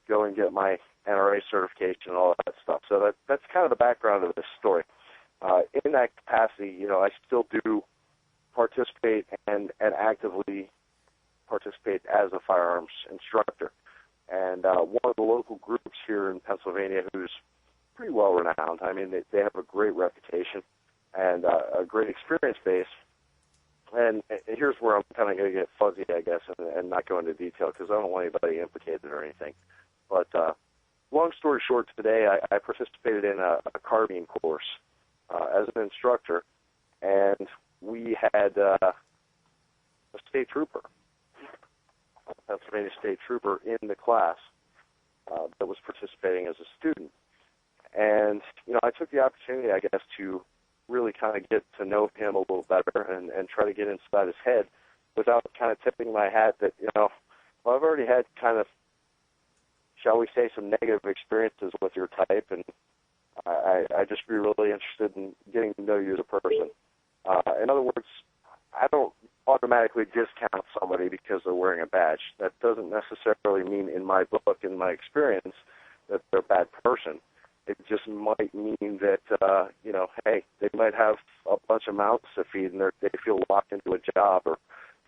go and get my NRA certification and all that stuff. So that's kind of the background of this story. In that capacity, I still do participate and actively participate as a firearms instructor. And one of the local groups here in Pennsylvania who's pretty well renowned, I mean, they have a great reputation and a great experience base. And here's where I'm kind of going to get fuzzy, I guess, and not go into detail because I don't want anybody implicated or anything. But long story short, today I participated in a carbine course as an instructor, and we had a state trooper, a Pennsylvania state trooper in the class that was participating as a student. And, I took the opportunity, I guess, to really kind of get to know him a little better and try to get inside his head without kind of tipping my hat that, well, I've already had kind of, shall we say, some negative experiences with your type, and I'd just be really interested in getting to know you as a person. In other words, I don't automatically discount somebody because they're wearing a badge. That doesn't necessarily mean, in my book, in my experience, that they're a bad person. It just might mean that, hey, they might have a bunch of mouths to feed and they feel locked into a job, or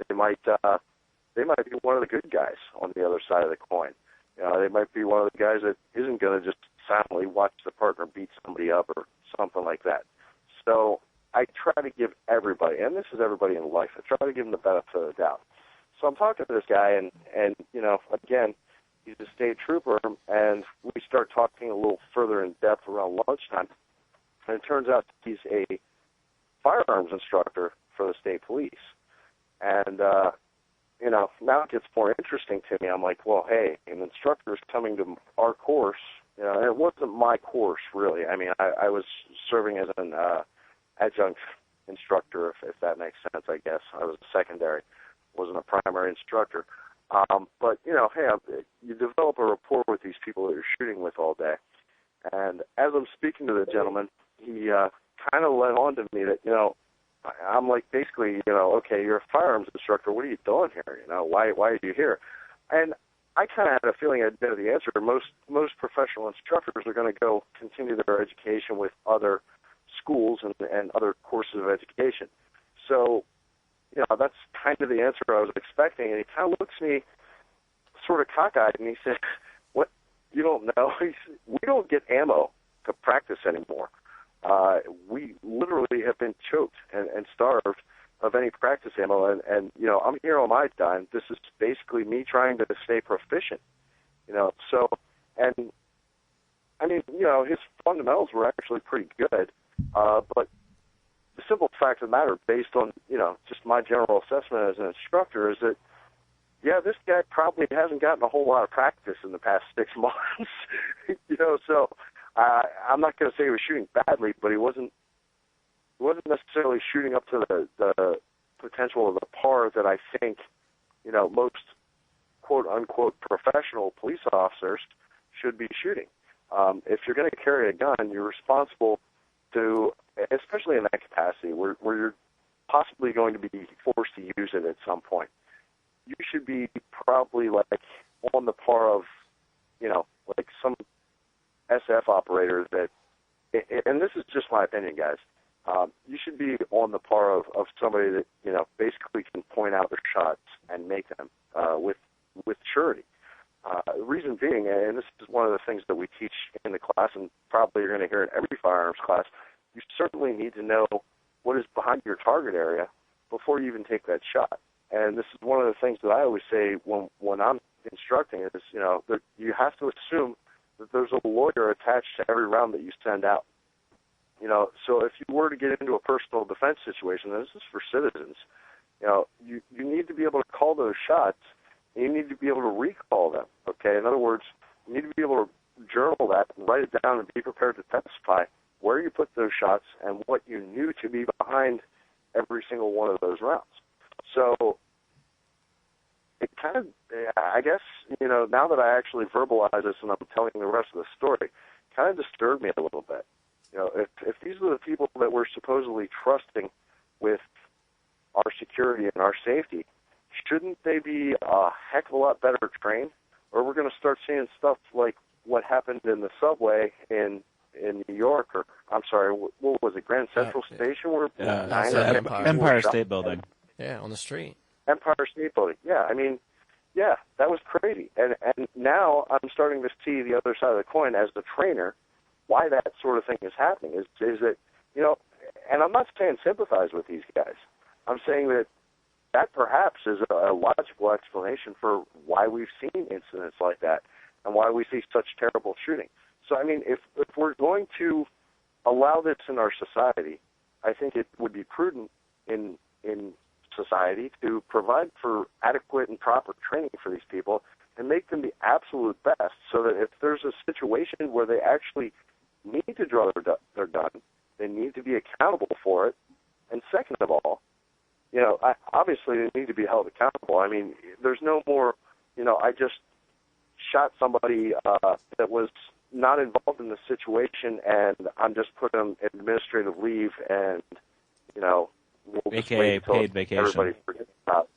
they might be one of the good guys on the other side of the coin. They might be one of the guys that isn't going to just silently watch the partner beat somebody up or something like that. So I try to give everybody, and this is everybody in life, I try to give them the benefit of the doubt. So I'm talking to this guy, and again, he's a state trooper, and we start talking a little further in depth around lunchtime, and it turns out he's a firearms instructor for the state police. And, now it gets more interesting to me. I'm like, well, hey, an instructor is coming to our course. And it wasn't my course, really. I mean, I was serving as an adjunct instructor, if that makes sense, I guess. I was a secondary, wasn't a primary instructor. But, hey, you develop a rapport with these people that you're shooting with all day. And as I'm speaking to the gentleman, he kind of let on to me that, I'm like, basically, okay, you're a firearms instructor. What are you doing here? Why are you here? And I kind of had a feeling I'd know the answer. Most professional instructors are going to go continue their education with other schools and other courses of education. So, that's kind of the answer I was expecting. And he kind of looks at me sort of cockeyed, and he said, what, you don't know? He said, we don't get ammo to practice anymore. We literally have been choked and starved of any practice ammo, and I'm here on my dime. This is basically me trying to stay proficient, So, and I mean, his fundamentals were actually pretty good, but the simple fact of the matter, based on just my general assessment as an instructor, is that this guy probably hasn't gotten a whole lot of practice in the past 6 months, So I'm not going to say he was shooting badly, but he wasn't necessarily shooting up to the potential of the par that I think, most quote-unquote professional police officers should be shooting. If you're going to carry a gun, you're responsible to, especially in that capacity, where you're possibly going to be forced to use it at some point. You should be probably like on the par of, like some SF operators that, and this is just my opinion, guys, you should be on the par of somebody that, basically can point out their shots and make them with surety. The reason being, and this is one of the things that we teach in the class, and probably you're going to hear in every firearms class, you certainly need to know what is behind your target area before you even take that shot. And this is one of the things that I always say when I'm instructing is, that you have to assume that there's a lawyer attached to every round that you send out. So if you were to get into a personal defense situation, and this is for citizens, you need to be able to call those shots, and you need to be able to recall them, okay? In other words, you need to be able to journal that and write it down and be prepared to testify where you put those shots and what you knew to be behind every single one of those rounds. So it kind of, I guess, now that I actually verbalize this and I'm telling the rest of the story, kind of disturbed me a little bit. If these are the people that we're supposedly trusting with our security and our safety, shouldn't they be a heck of a lot better trained? Or we're going to start seeing stuff like what happened in the subway in New York, or I'm sorry, what was it, Grand Central Station? Where Empire State Building. Yeah, on the street. Empire State Building. Yeah, I mean, that was crazy. And now I'm starting to see the other side of the coin as the trainer, why that sort of thing is happening is that, and I'm not saying sympathize with these guys. I'm saying that perhaps is a logical explanation for why we've seen incidents like that and why we see such terrible shooting. So, I mean, if we're going to allow this in our society, I think it would be prudent in society to provide for adequate and proper training for these people and make them the absolute best so that if there's a situation where they actually need to draw their gun They need to be accountable for it. And second of all, obviously they need to be held accountable. I mean, there's no more, I just shot somebody that was not involved in the situation, and I'm just putting them in administrative leave, and, we'll just wait until paid vacation. Everybody forgets about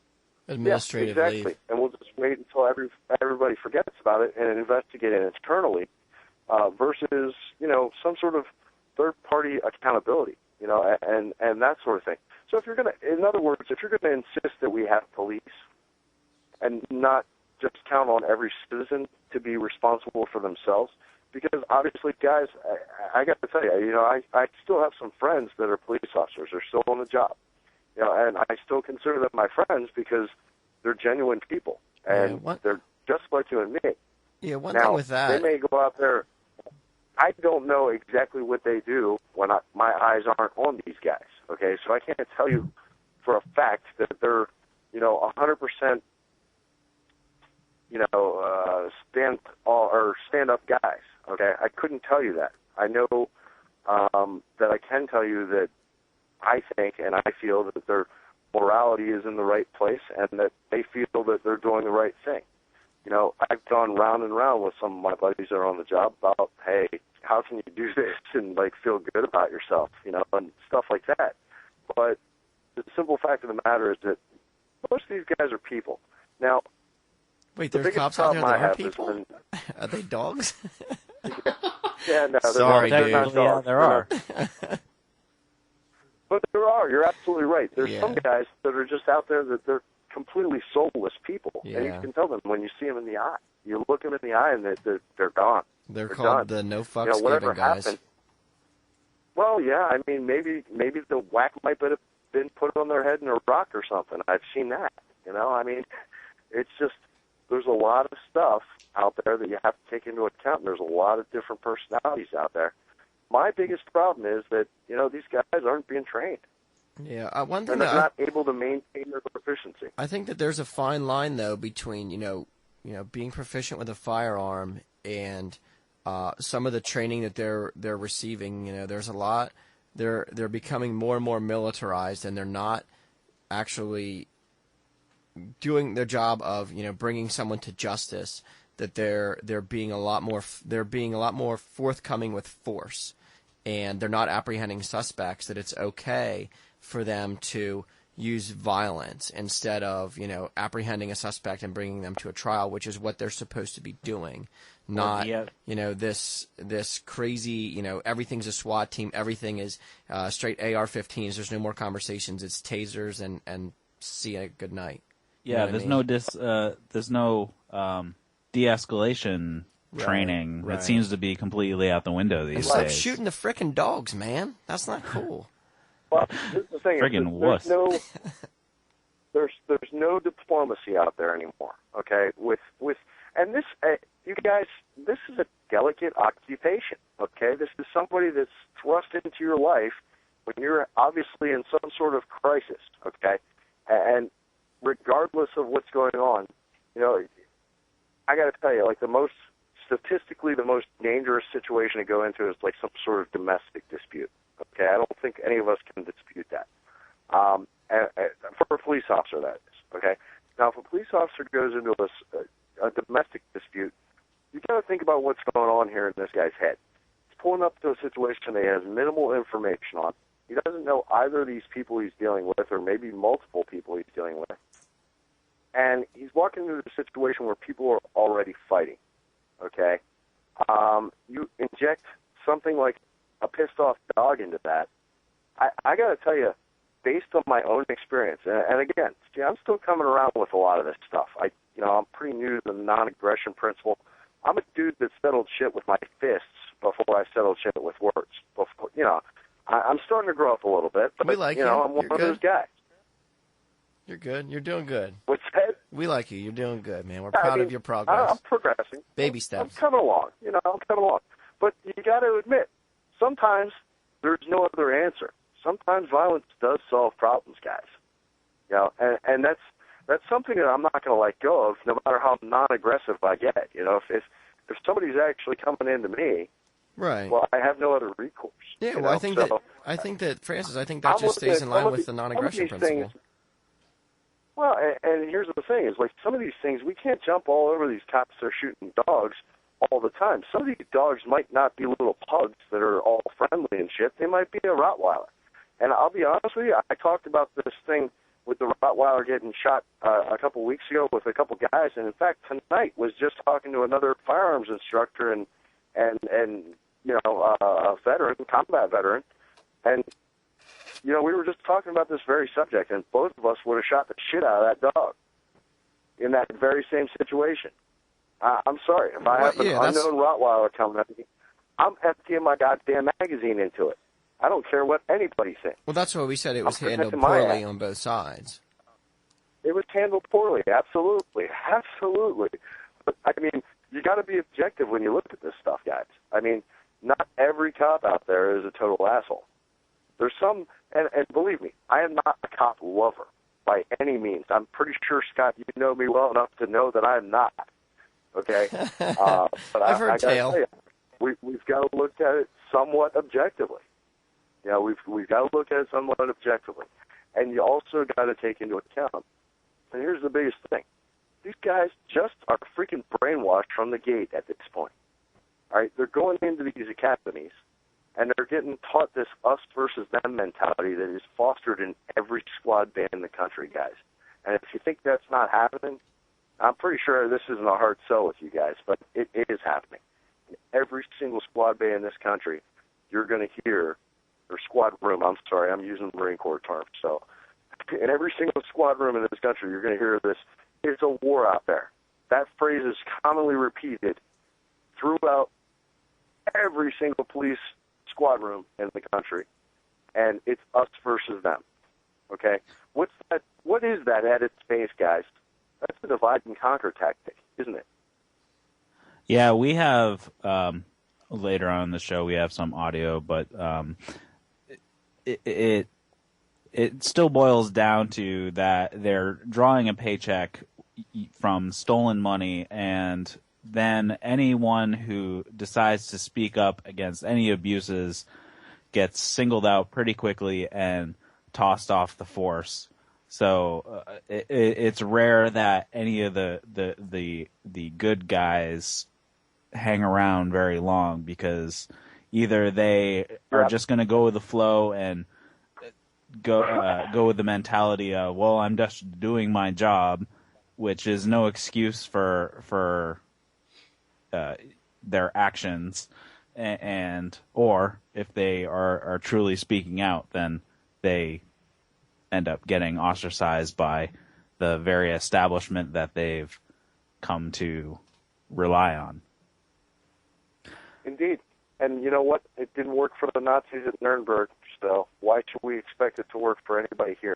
it. Administrative exactly. leave. And we'll just wait until everybody forgets about it and investigate it internally versus, some sort of third-party accountability, and that sort of thing. So if you're going to, in other words, if you're going to insist that we have police and not just count on every citizen to be responsible for themselves, because obviously, guys, I got to tell you, I still have some friends that are police officers. They're still on the job, and I still consider them my friends because they're genuine people, and they're just like you and me. Yeah, one now, thing with that. They may go out there. I don't know exactly what they do when my eyes aren't on these guys, okay? So I can't tell you for a fact that they're, 100%, stand-up guys, okay? I couldn't tell you that. I know that I can tell you that I think and I feel that their morality is in the right place and that they feel that they're doing the right thing. I've gone round and round with some of my buddies that are on the job about, hey, how can you do this and, feel good about yourself, and stuff like that. But the simple fact of the matter is that most of these guys are people. Now, wait, the there's cops out there that are people? Are they dogs? Yeah, no. Sorry, they're dude. not dogs. Yeah, there are. But there are. You're absolutely right. There's some guys that are just out there that they're completely soulless people, and you can tell them when you see them in the eye. You look them in the eye, and they're gone. They're done. called the no fucks given guys. Happened, well, yeah, I mean, maybe the whack might have been put on their head in a rock or something. I've seen that. I mean, it's just there's a lot of stuff out there that you have to take into account, and there's a lot of different personalities out there. My biggest problem is that these guys aren't being trained. Yeah, one thing they're not able to maintain their proficiency. I think that there's a fine line though between being proficient with a firearm and some of the training that they're receiving. There's a lot. They're becoming more and more militarized, and they're not actually doing their job of bringing someone to justice. That they're being a lot more forthcoming with force, and they're not apprehending suspects. That it's okay for them to use violence instead of, apprehending a suspect and bringing them to a trial, which is what they're supposed to be doing. Not, this crazy, everything's a SWAT team, everything is straight AR-15s, there's no more conversations, it's tasers and see ya, good night. Yeah, there's no de-escalation training. Right. It seems to be completely out the window these days. It's like shooting the frickin' dogs, man. That's not cool. Well, this is the thing. Friggin' wuss. There's no diplomacy out there anymore. Okay, and this, you guys, this is a delicate occupation. Okay, this is somebody that's thrust into your life when you're obviously in some sort of crisis. Okay, and regardless of what's going on, I got to tell you, statistically, the most dangerous situation to go into is like some sort of domestic dispute. Okay, I don't think any of us can dispute that. For a police officer, that is. Okay, now if a police officer goes into a domestic dispute, you got to think about what's going on here in this guy's head. He's pulling up to a situation that he has minimal information on. He doesn't know either of these people he's dealing with, or maybe multiple people he's dealing with, and he's walking into a situation where people are already fighting. Okay, you inject something like a pissed off dog into that. I got to tell you, based on my own experience, and again, I'm still coming around with a lot of this stuff. I'm pretty new to the non-aggression principle. I'm a dude that settled shit with my fists before I settled shit with words. I'm starting to grow up a little bit, but we like I'm one of those guys. You're good. You're doing good. What's that? We like you. You're doing good, man. We're proud of your progress. I'm progressing. Baby steps. I'm coming along. I'm coming along. But you got to admit, sometimes there's no other answer. Sometimes violence does solve problems, guys. And that's something that I'm not going to let go of, no matter how non-aggressive I get. If somebody's actually coming into me Right. Well, I have no other recourse. Yeah, well, I think that, Francis, that just stays in line with the non-aggression principle. Well, and here's the thing, is like some of these things, we can't jump all over these cops that are shooting dogs all the time. Some of these dogs might not be little pugs that are all friendly and shit. They might be a Rottweiler. And I'll be honest with you, I talked about this thing with the Rottweiler getting shot a couple weeks ago with a couple guys, and in fact tonight was just talking to another firearms instructor and you know, a veteran, combat veteran, and you know, we were just talking about this very subject, and both of us would have shot the shit out of that dog in that very same situation. I'm sorry, if I have an unknown Rottweiler coming at me, I'm emptying my goddamn magazine into it. I don't care what anybody thinks. Well, that's why we said it was handled poorly on both sides. It was handled poorly, absolutely. But, I mean, you got to be objective when you look at this stuff, guys. I mean, not every cop out there is a total asshole. There's some, and believe me, I am not a cop lover by any means. I'm pretty sure, Scott, you know me well enough to know that I am not. Okay? But I've heard tale. We've got to look at it somewhat objectively. You know, we've got to look at it somewhat objectively. And you also got to take into account, and here's the biggest thing, these guys just are freaking brainwashed from the gate at this point. All right? They're going into these academies, and they're getting taught this us versus them mentality that is fostered in every squad band in the country, guys. And if you think that's not happening, I'm pretty sure this isn't a hard sell with you guys, but it is happening. In every single squad bay in this country, you're going to hear, or squad room, I'm sorry, I'm using Marine Corps terms. So in every single squad room in this country, you're going to hear this, it's a war out there. That phrase is commonly repeated throughout every single police squad room in the country, and it's us versus them. Okay? What is that at its base, guys? That's a divide and conquer tactic, isn't it? Yeah, we have later on in the show we have some audio, but it still boils down to that they're drawing a paycheck from stolen money, and then anyone who decides to speak up against any abuses gets singled out pretty quickly and tossed off the force. So it's rare that any of the good guys hang around very long, because either they are just going to go with the flow and go with the mentality of, well, I'm just doing my job, which is no excuse for their actions, or if they are truly speaking out, then they end up getting ostracized by the very establishment that they've come to rely on. Indeed. And you know what? It didn't work for the Nazis at Nuremberg, so why should we expect it to work for anybody here?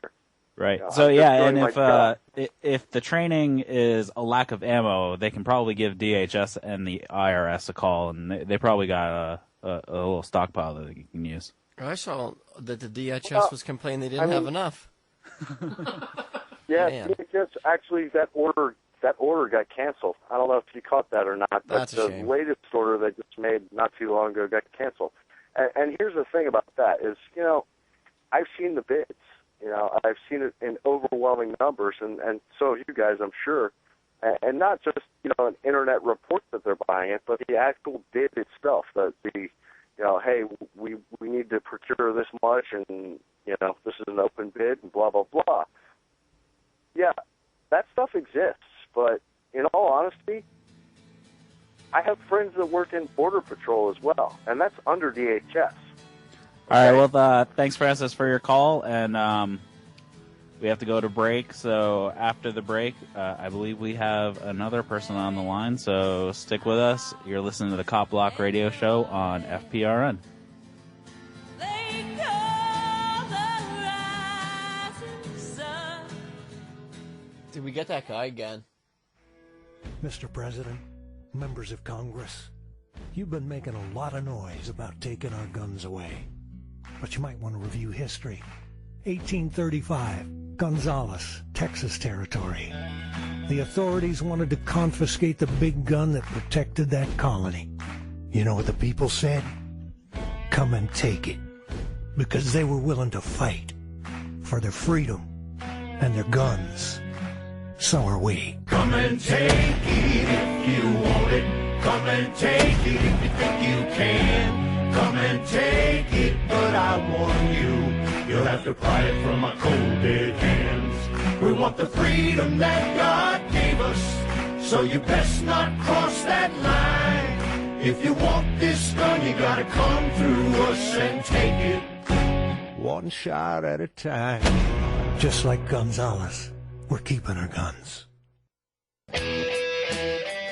Right. You know, so yeah, and if the training is a lack of ammo, they can probably give DHS and the IRS a call, and they probably got a little stockpile that they can use. I saw that the DHS was complaining they didn't have enough. Yeah, DHS, actually, that order got canceled. I don't know if you caught that or not, but That's a the shame. latest order they just made not too long ago got canceled. And here's the thing about that is, you know, I've seen the bids. You know, I've seen it in overwhelming numbers, and so have you guys, I'm sure. And not just, you know, an internet report that they're buying it, but the actual bid itself, you know, hey, we need to procure this much, and, you know, this is an open bid, and blah, blah, blah. Yeah, that stuff exists, but in all honesty, I have friends that work in Border Patrol as well, and that's under DHS. All right, well, thanks, Francis, for your call, and we have to go to break, so after the break, I believe we have another person on the line, so stick with us. You're listening to the Copblock Radio Show on FPRN. Did we get that guy again? Mr. President, members of Congress, you've been making a lot of noise about taking our guns away. But you might want to review history. 1835, Gonzales, Texas Territory. The authorities wanted to confiscate the big gun that protected that colony. You know what the people said? Come and take it. Because they were willing to fight for their freedom and their guns. So are we. Come and take it if you want it. Come and take it if you think you can. Come and take it, but I warn you, you'll have to pry it from my cold dead hands. We want the freedom that God gave us, so you best not cross that line. If you want this gun, you gotta come through us and take it. One shot at a time. Just like Gonzalez, we're keeping our guns.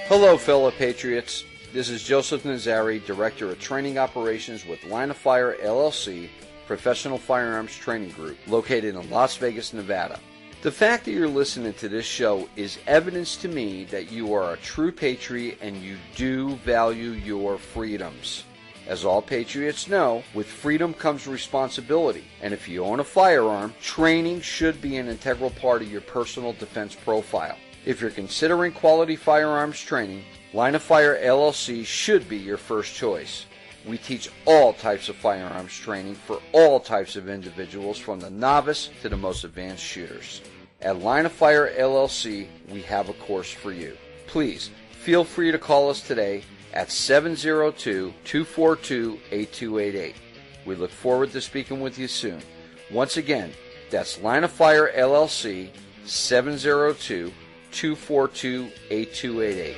Hello, fellow patriots. This is Joseph Nazari, Director of Training Operations with Line of Fire, LLC, Professional Firearms Training Group, located in Las Vegas, Nevada. The fact that you're listening to this show is evidence to me that you are a true patriot and you do value your freedoms. As all patriots know, with freedom comes responsibility, and if you own a firearm, training should be an integral part of your personal defense profile. If you're considering quality firearms training, Line of Fire LLC should be your first choice. We teach all types of firearms training for all types of individuals, from the novice to the most advanced shooters. At Line of Fire LLC, we have a course for you. Please, feel free to call us today at 702-242-8288. We look forward to speaking with you soon. Once again, that's Line of Fire LLC, 702-242-8288.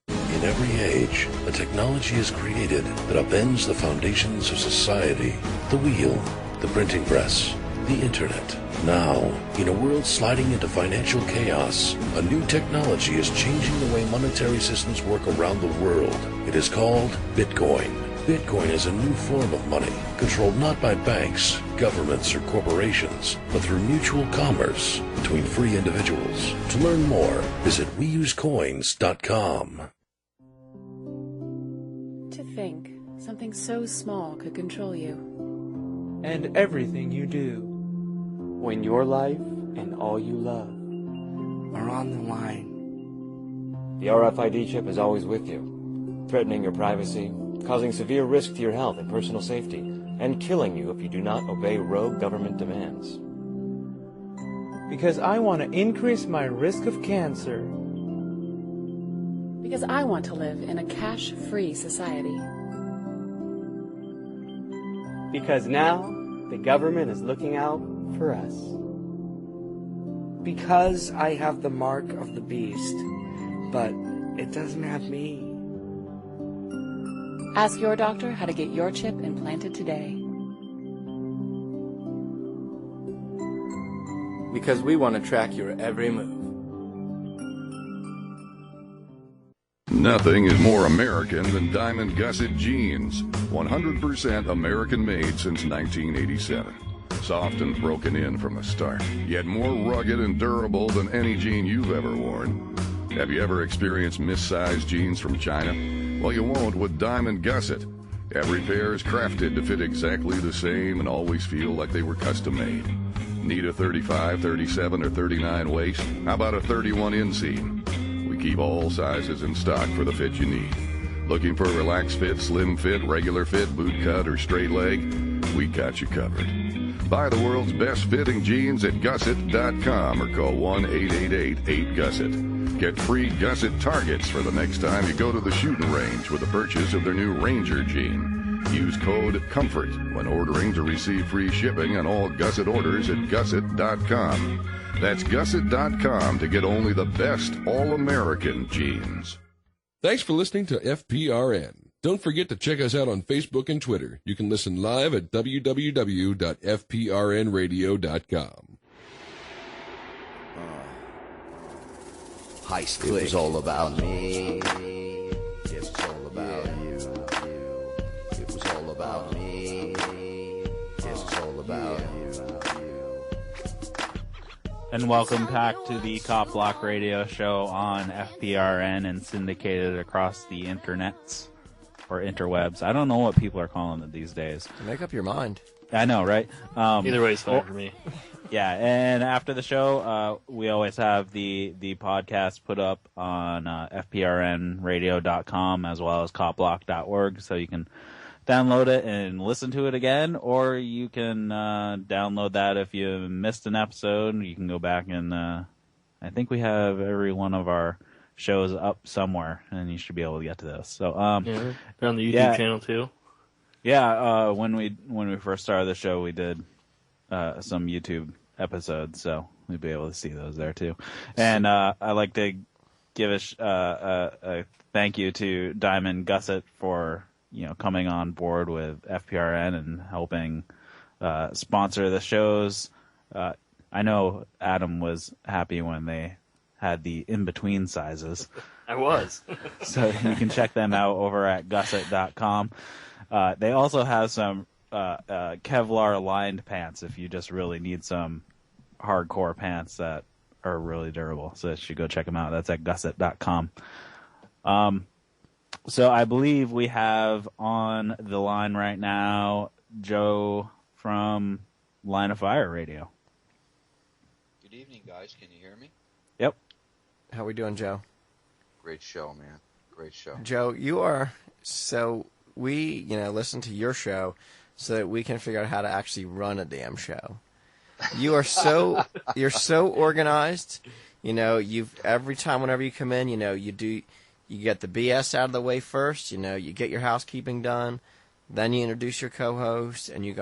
In every age, a technology is created that upends the foundations of society. The wheel, the printing press, the internet. Now, in a world sliding into financial chaos, a new technology is changing the way monetary systems work around the world. It is called Bitcoin. Bitcoin is a new form of money, controlled not by banks, governments, or corporations, but through mutual commerce between free individuals. To learn more, visit weusecoins.com. To think something so small could control you. And everything you do. When your life and all you love are on the line. The RFID chip is always with you, threatening your privacy, causing severe risk to your health and personal safety, and killing you if you do not obey rogue government demands. Because I want to increase my risk of cancer. Because I want to live in a cash-free society. Because now the government is looking out for us. Because I have the mark of the beast, but it doesn't have me. Ask your doctor how to get your chip implanted today. Because we want to track your every move. Nothing is more American than Diamond Gusset jeans. 100% American made since 1987. Soft and broken in from the start, yet more rugged and durable than any jean you've ever worn. Have you ever experienced missized jeans from China? Well, you won't with Diamond Gusset. Every pair is crafted to fit exactly the same and always feel like they were custom made. Need a 35, 37, or 39 waist? How about a 31 inseam? We keep all sizes in stock for the fit you need. Looking for a relaxed fit, slim fit, regular fit, boot cut, or straight leg? We got you covered. Buy the world's best fitting jeans at Gusset.com or call 1-888-8GUSSET. Get free Gusset targets for the next time you go to the shooting range with the purchase of their new Ranger jean. Use code COMFORT when ordering to receive free shipping on all Gusset orders at Gusset.com. That's Gusset.com to get only the best all-American jeans. Thanks for listening to FPRN. Don't forget to check us out on Facebook and Twitter. You can listen live at www.fprnradio.com. Heist click. It was all about me. It was all about you. It was all about me. It was all about you. And welcome back to the Copblock Radio Show on FPRN and syndicated across the internets or interwebs. I don't know what people are calling it these days. Make up your mind. I know, right? Either way is fine for me. Yeah, and after the show, we always have the podcast put up on FPRNradio.com as well as Copblock.org, so you can download it and listen to it again, or you can download that if you missed an episode. You can go back and I think we have every one of our shows up somewhere, and you should be able to get to those. So they're on the YouTube channel too. Yeah, when we first started the show, we did some YouTube episodes, so we'll be able to see those there too. And I'd like to give a thank you to Diamond Gusset for coming on board with FPRN and helping sponsor the shows. I know Adam was happy when they had the in-between sizes. I was. So you can check them out over at gusset.com. They also have some Kevlar-lined pants if you just really need some hardcore pants that are really durable. So you should go check them out. That's at gusset.com. So I believe we have on the line right now Joe from Line of Fire Radio. Good evening, guys. Can you hear me? Yep. How we doing, Joe? Great show, man. Great show. Joe, you are so we listen to your show so that we can figure out how to actually run a damn show. You are you're so organized. You've every time whenever you come in, you get the BS out of the way first. You get your housekeeping done, then you introduce your co-host, and you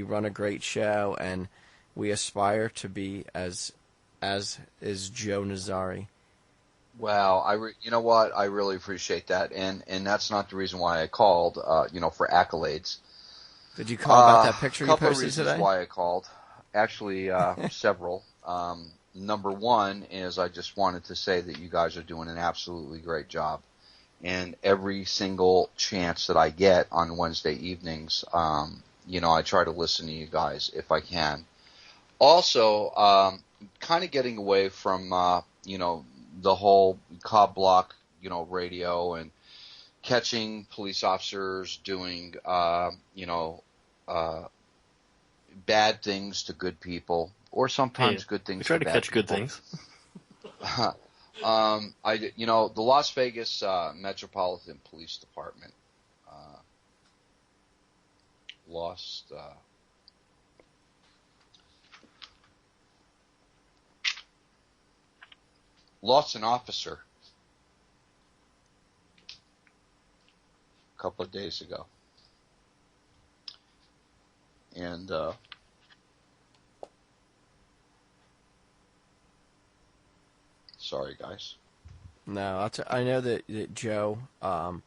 run a great show. And we aspire to be as is Joe Nazari. Well, you know what? I really appreciate that, and that's not the reason why I called. For accolades. Did you call about that picture you posted today? A couple of reasons why I called. Actually, several. Number one is I just wanted to say that you guys are doing an absolutely great job. And every single chance that I get on Wednesday evenings, I try to listen to you guys if I can. Also, kind of getting away from, the whole Copblock, radio and catching police officers doing, bad things to good people, or sometimes good things. We try to catch people. Good things. The Las Vegas Metropolitan Police Department lost an officer a couple of days ago. And sorry, guys. No, I know that Joe. For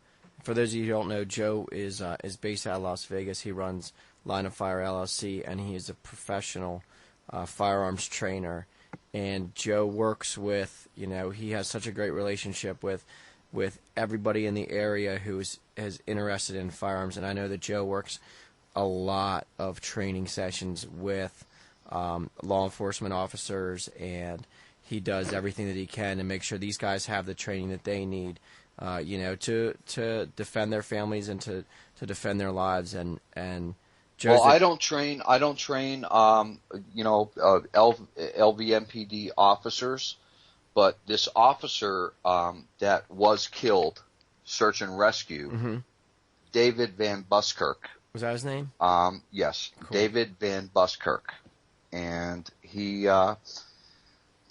those of you who don't know, Joe is based out of Las Vegas. He runs Line of Fire LLC, and he is a professional firearms trainer. And Joe works with, he has such a great relationship with everybody in the area who is interested in firearms. And I know that Joe works a lot of training sessions with law enforcement officers, and he does everything that he can to make sure these guys have the training that they need, to defend their families and to defend their lives. And Joe's I don't train, LVMPD officers, but this officer that was killed, search and rescue, David Van Buskirk. Was that his name? Yes, cool. David Van Buskirk. And he,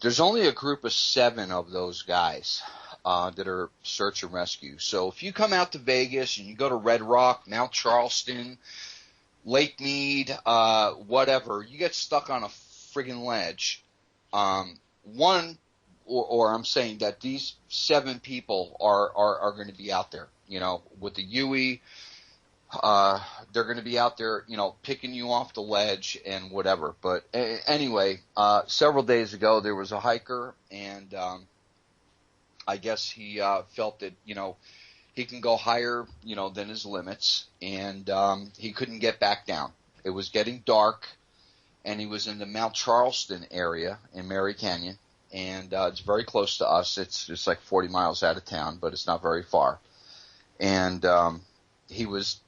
there's only a group of 7 of those guys that are search and rescue. So if you come out to Vegas and you go to Red Rock, Mount Charleston, Lake Mead, whatever, you get stuck on a friggin' ledge. I'm saying that these 7 people are going to be out there, with the Huey. They're going to be out there, picking you off the ledge and whatever. But anyway, several days ago there was a hiker, and I guess he felt that, he can go higher, than his limits, and he couldn't get back down. It was getting dark, and he was in the Mount Charleston area in Mary Canyon, and it's very close to us. It's like 40 miles out of town, but it's not very far. And he was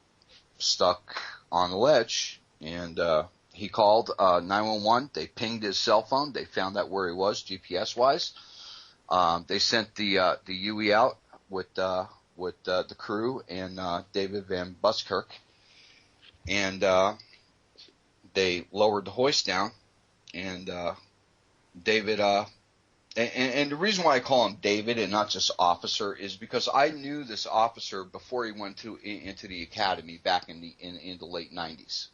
stuck on the ledge, and He called 911. They pinged his cell phone. They found out where he was, GPS-wise. They sent the UE out with the crew and David Van Buskirk, and they lowered the hoist down. And David, and the reason why I call him David and not just officer is because I knew this officer before he went into the academy back in the late 90s.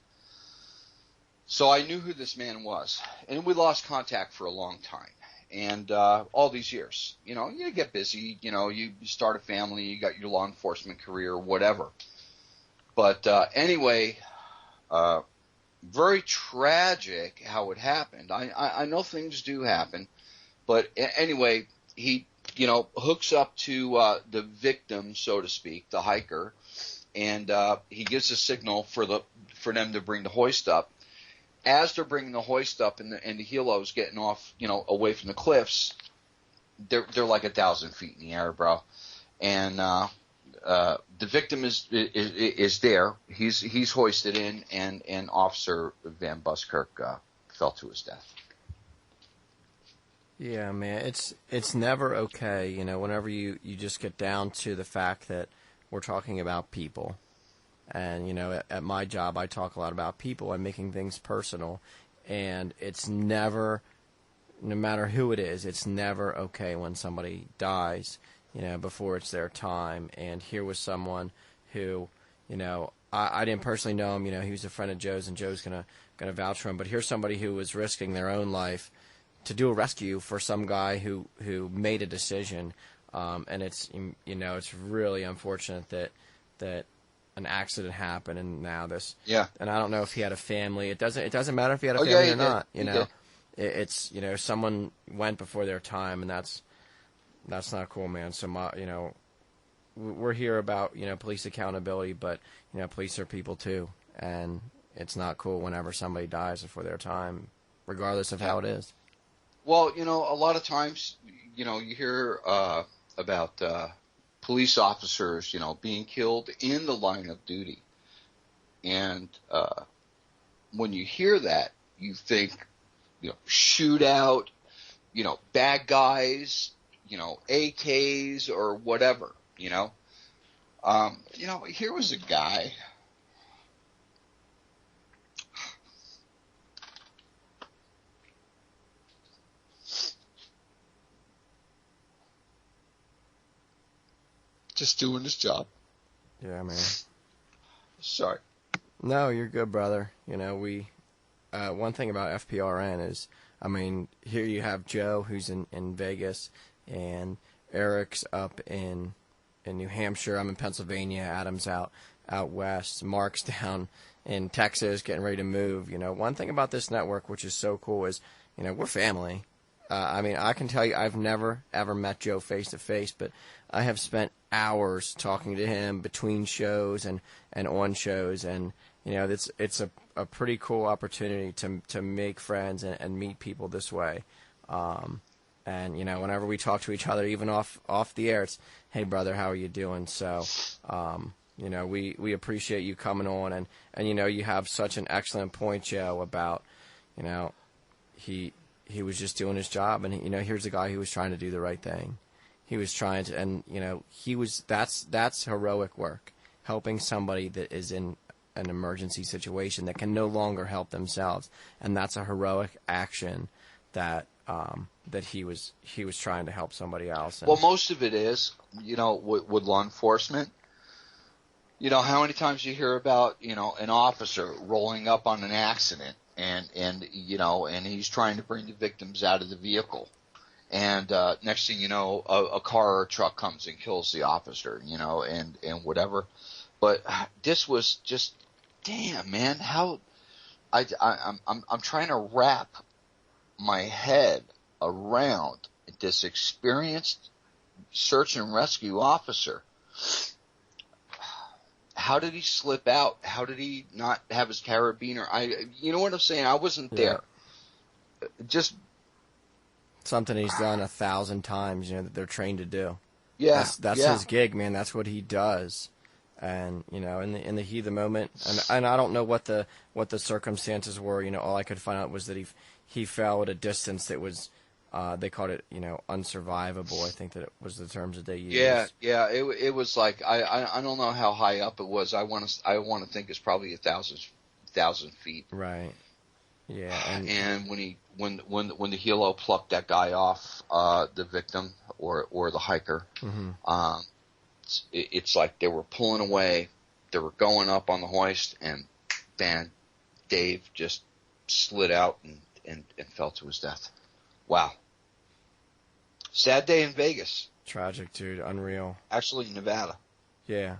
So I knew who this man was, and we lost contact for a long time. And all these years, you know, you get busy, you know, you start a family, you got your law enforcement career, whatever. But anyway, very tragic how it happened. I know things do happen, but anyway, he, you know, hooks up to the victim, so to speak, the hiker, and he gives a signal for them to bring the hoist up. As they're bringing the hoist up and the helo's getting off, you know, away from the cliffs, they're like 1,000 feet in the air, bro. And the victim is there. He's hoisted in, and Officer Van Buskirk fell to his death. Yeah, man, it's never okay, you know, whenever you just get down to the fact that we're talking about people. And, you know, at my job, I talk a lot about people and making things personal. And it's never, no matter who it is, it's never okay when somebody dies, you know, before it's their time. And here was someone who, you know, I didn't personally know him. You know, he was a friend of Joe's, and Joe's gonna vouch for him. But here's somebody who was risking their own life to do a rescue for some guy who made a decision. And it's, you know, it's really unfortunate that an accident happened, and now this. Yeah. And I don't know if he had a family. It doesn't matter if he had a family or not. You know, it's, you know, someone went before their time, and that's not cool, man. So you know, we're here about, you know, police accountability, but, you know, police are people too, and it's not cool whenever somebody dies before their time, regardless of how it is. Well, you know, a lot of times, you know, you hear about police officers, you know, being killed in the line of duty. And when you hear that, you think, you know, shootout, you know, bad guys, you know, AKs or whatever, you know. You know, here was a guy. Just doing his job. Yeah, man. Sorry. No, you're good, brother. You know, one thing about FPRN is, I mean, here you have Joe, who's in Vegas, and Eric's up in New Hampshire. I'm in Pennsylvania. Adam's out west. Mark's down in Texas, getting ready to move. You know, one thing about this network, which is so cool, is, you know, we're family. I mean, I can tell you, I've never, ever met Joe face to face, but I have spent hours talking to him between shows and on shows, and, you know, it's a pretty cool opportunity to make friends and meet people this way. And, you know, whenever we talk to each other, even off the air, it's, hey, brother, how are you doing? So, you know, we appreciate you coming on, and, you know, you have such an excellent point, Joe, about, you know, he was just doing his job, and, you know, here's a guy who was trying to do the right thing. He was trying to, and, you know, that's heroic work, helping somebody that is in an emergency situation that can no longer help themselves, and that's a heroic action that he was trying to help somebody else. And, well, most of it is, you know, with law enforcement. You know, how many times you hear about, you know, an officer rolling up on an accident, and you know, and he's trying to bring the victims out of the vehicle. And next thing you know, a car or a truck comes and kills the officer, you know, and whatever. But this was just, damn, man, how I'm trying to wrap my head around this experienced search and rescue officer. How did he slip out? How did he not have his carabiner? You know what I'm saying? I wasn't there. Just something he's done 1,000 times, you know, that they're trained to do. Yeah, that's his gig, man. That's what he does. And in the heat of the moment, and I don't know what the circumstances were. All I could find out was that he fell at a distance that was they called it unsurvivable. I think that it was the terms that they used. Yeah. It was like I don't know how high up it was. I want to think it's probably 1,000 feet. Right. Yeah. And when the helo plucked that guy off, the victim or the hiker, Mm-hmm. It's like they were pulling away, they were going up on the hoist, and bam, Dave just slid out and fell to his death. Wow. Sad day in Vegas. Tragic, dude. Unreal. Actually, Nevada. Yeah.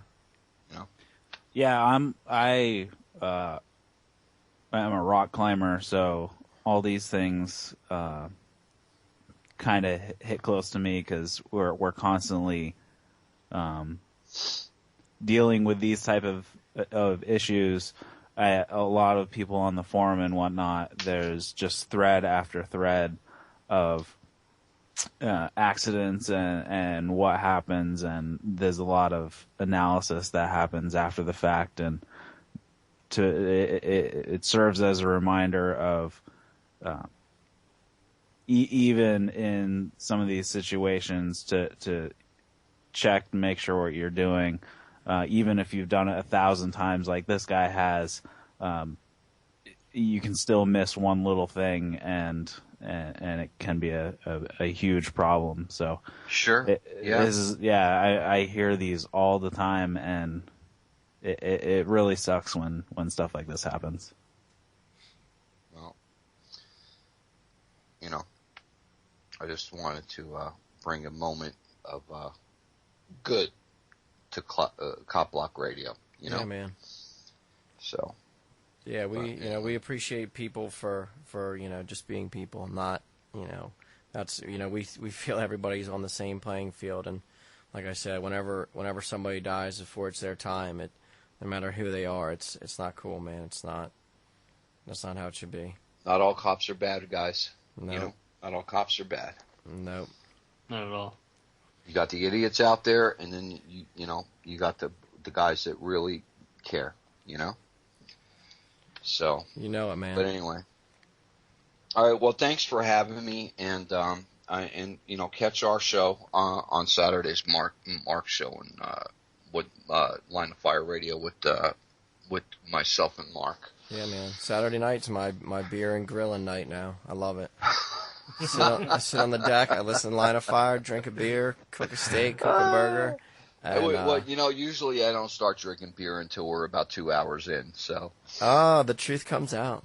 Yeah, I'm a rock climber, so all these things kind of hit close to me because we're constantly dealing with these type of issues. A lot of people on the forum and whatnot, there's just thread after thread of accidents and what happens, and there's a lot of analysis that happens after the fact, and it serves as a reminder of even in some of these situations to check and make sure what you're doing, even if you've done it 1,000 times like this guy has. You can still miss one little thing, and it can be a huge problem. So sure, I hear these all the time, and it really sucks when stuff like this happens. Well, I just wanted to bring a moment of good to Copblock Radio. Yeah, man. So. Yeah, we appreciate people for just being people, not that's we feel everybody's on the same playing field, and like I said, whenever somebody dies before it's their time, no matter who they are, it's not cool, man. That's not how it should be. Not all cops are bad guys. No. Not all cops are bad. Nope. Not at all. You got the idiots out there, and then you got the guys that really care. So you know it, man. But anyway, all right. Well, thanks for having me, and catch our show on Saturdays, Mark's show, and with Line of Fire Radio with myself and Mark. Yeah, man. Saturday night's my beer and grilling night now. I love it. I sit on the deck. I listen to Line of Fire, drink a beer, cook a steak, cook a burger. And, usually I don't start drinking beer until we're about 2 hours in. So. Oh, the truth comes out.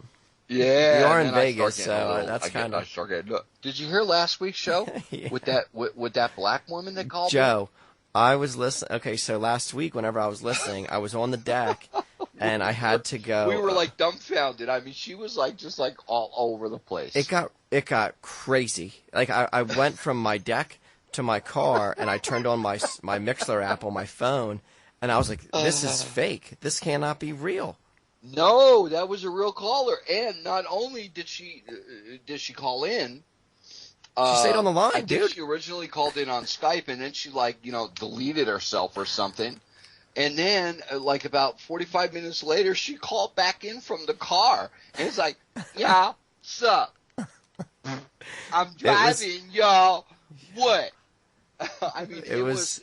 Yeah, you are in Vegas, so that's kind of. Look, did you hear last week's show yeah. with that black woman that called? Joe, I was listening. Okay, so last week, whenever I was listening, I was on the deck, and I had to go. We were like dumbfounded. I mean, she was just all over the place. It got crazy. Like I went from my deck to my car, and I turned on my Mixler app on my phone, and I was like, "This is fake. This cannot be real." No, that was a real caller, and not only did she call in, she stayed on the line, I dude. think she originally called in on Skype, and then she deleted herself or something, and then about 45 minutes later, she called back in from the car, and it's like, "Yeah, sup? I'm driving, y'all. What?" I mean, it was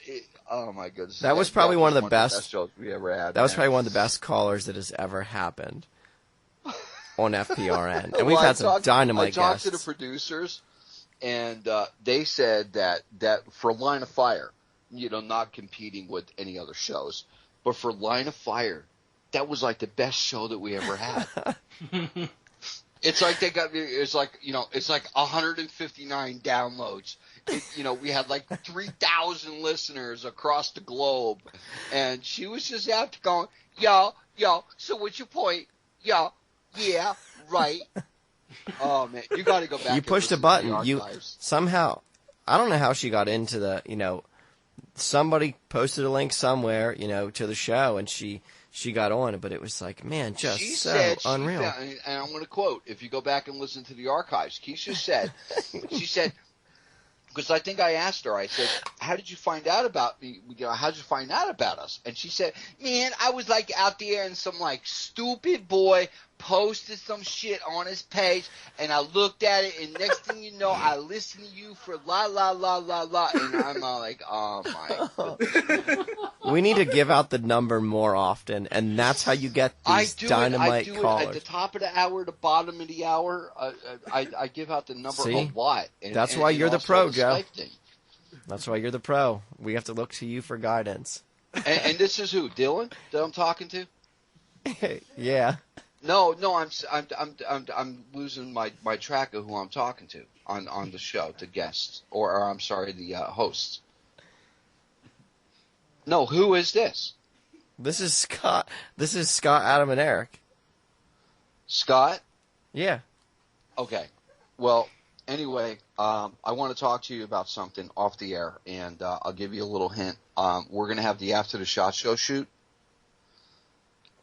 oh my goodness. That was probably one of the best shows we ever had. That was probably one of the best callers that has ever happened on FPRN. And we've had some dynamite guests. I talked to the producers, and they said that for Line of Fire, not competing with any other shows, but for Line of Fire, that was like the best show that we ever had. It's like it's like 159 downloads. We had 3,000 listeners across the globe, and she was just out going, yo, so what's your point? Yo, yeah, right. Oh man, you got to go back. You pushed a button. You somehow, I don't know how she got into the, somebody posted a link somewhere, to the show, and she got on, but it was like, man, just unreal. And I'm going to quote, if you go back and listen to the archives, Keisha said, she said, because I think I asked her, I said, how did you find out about me? How did you find out about us? And she said, man, I was like out there and some like stupid boy posted some shit on his page, and I looked at it, and next thing you know, I listened to you for la, la, la, la, la, and I'm like, oh my goodness. We need to give out the number more often, and that's how you get these dynamite callers. I do it at the top of the hour, the bottom of the hour. I give out the number a lot. That's why you're the pro, Joe. That's why you're the pro. We have to look to you for guidance. And this is who? Dylan that I'm talking to? Yeah. No, I'm losing my track of who I'm talking to on the show, the guests, or I'm sorry, the hosts. No, who is this? This is Scott. This is Scott, Adam, and Eric. Scott? Yeah. Okay. Well, anyway, I want to talk to you about something off the air, and I'll give you a little hint. We're going to have the After the Shot Show shoot,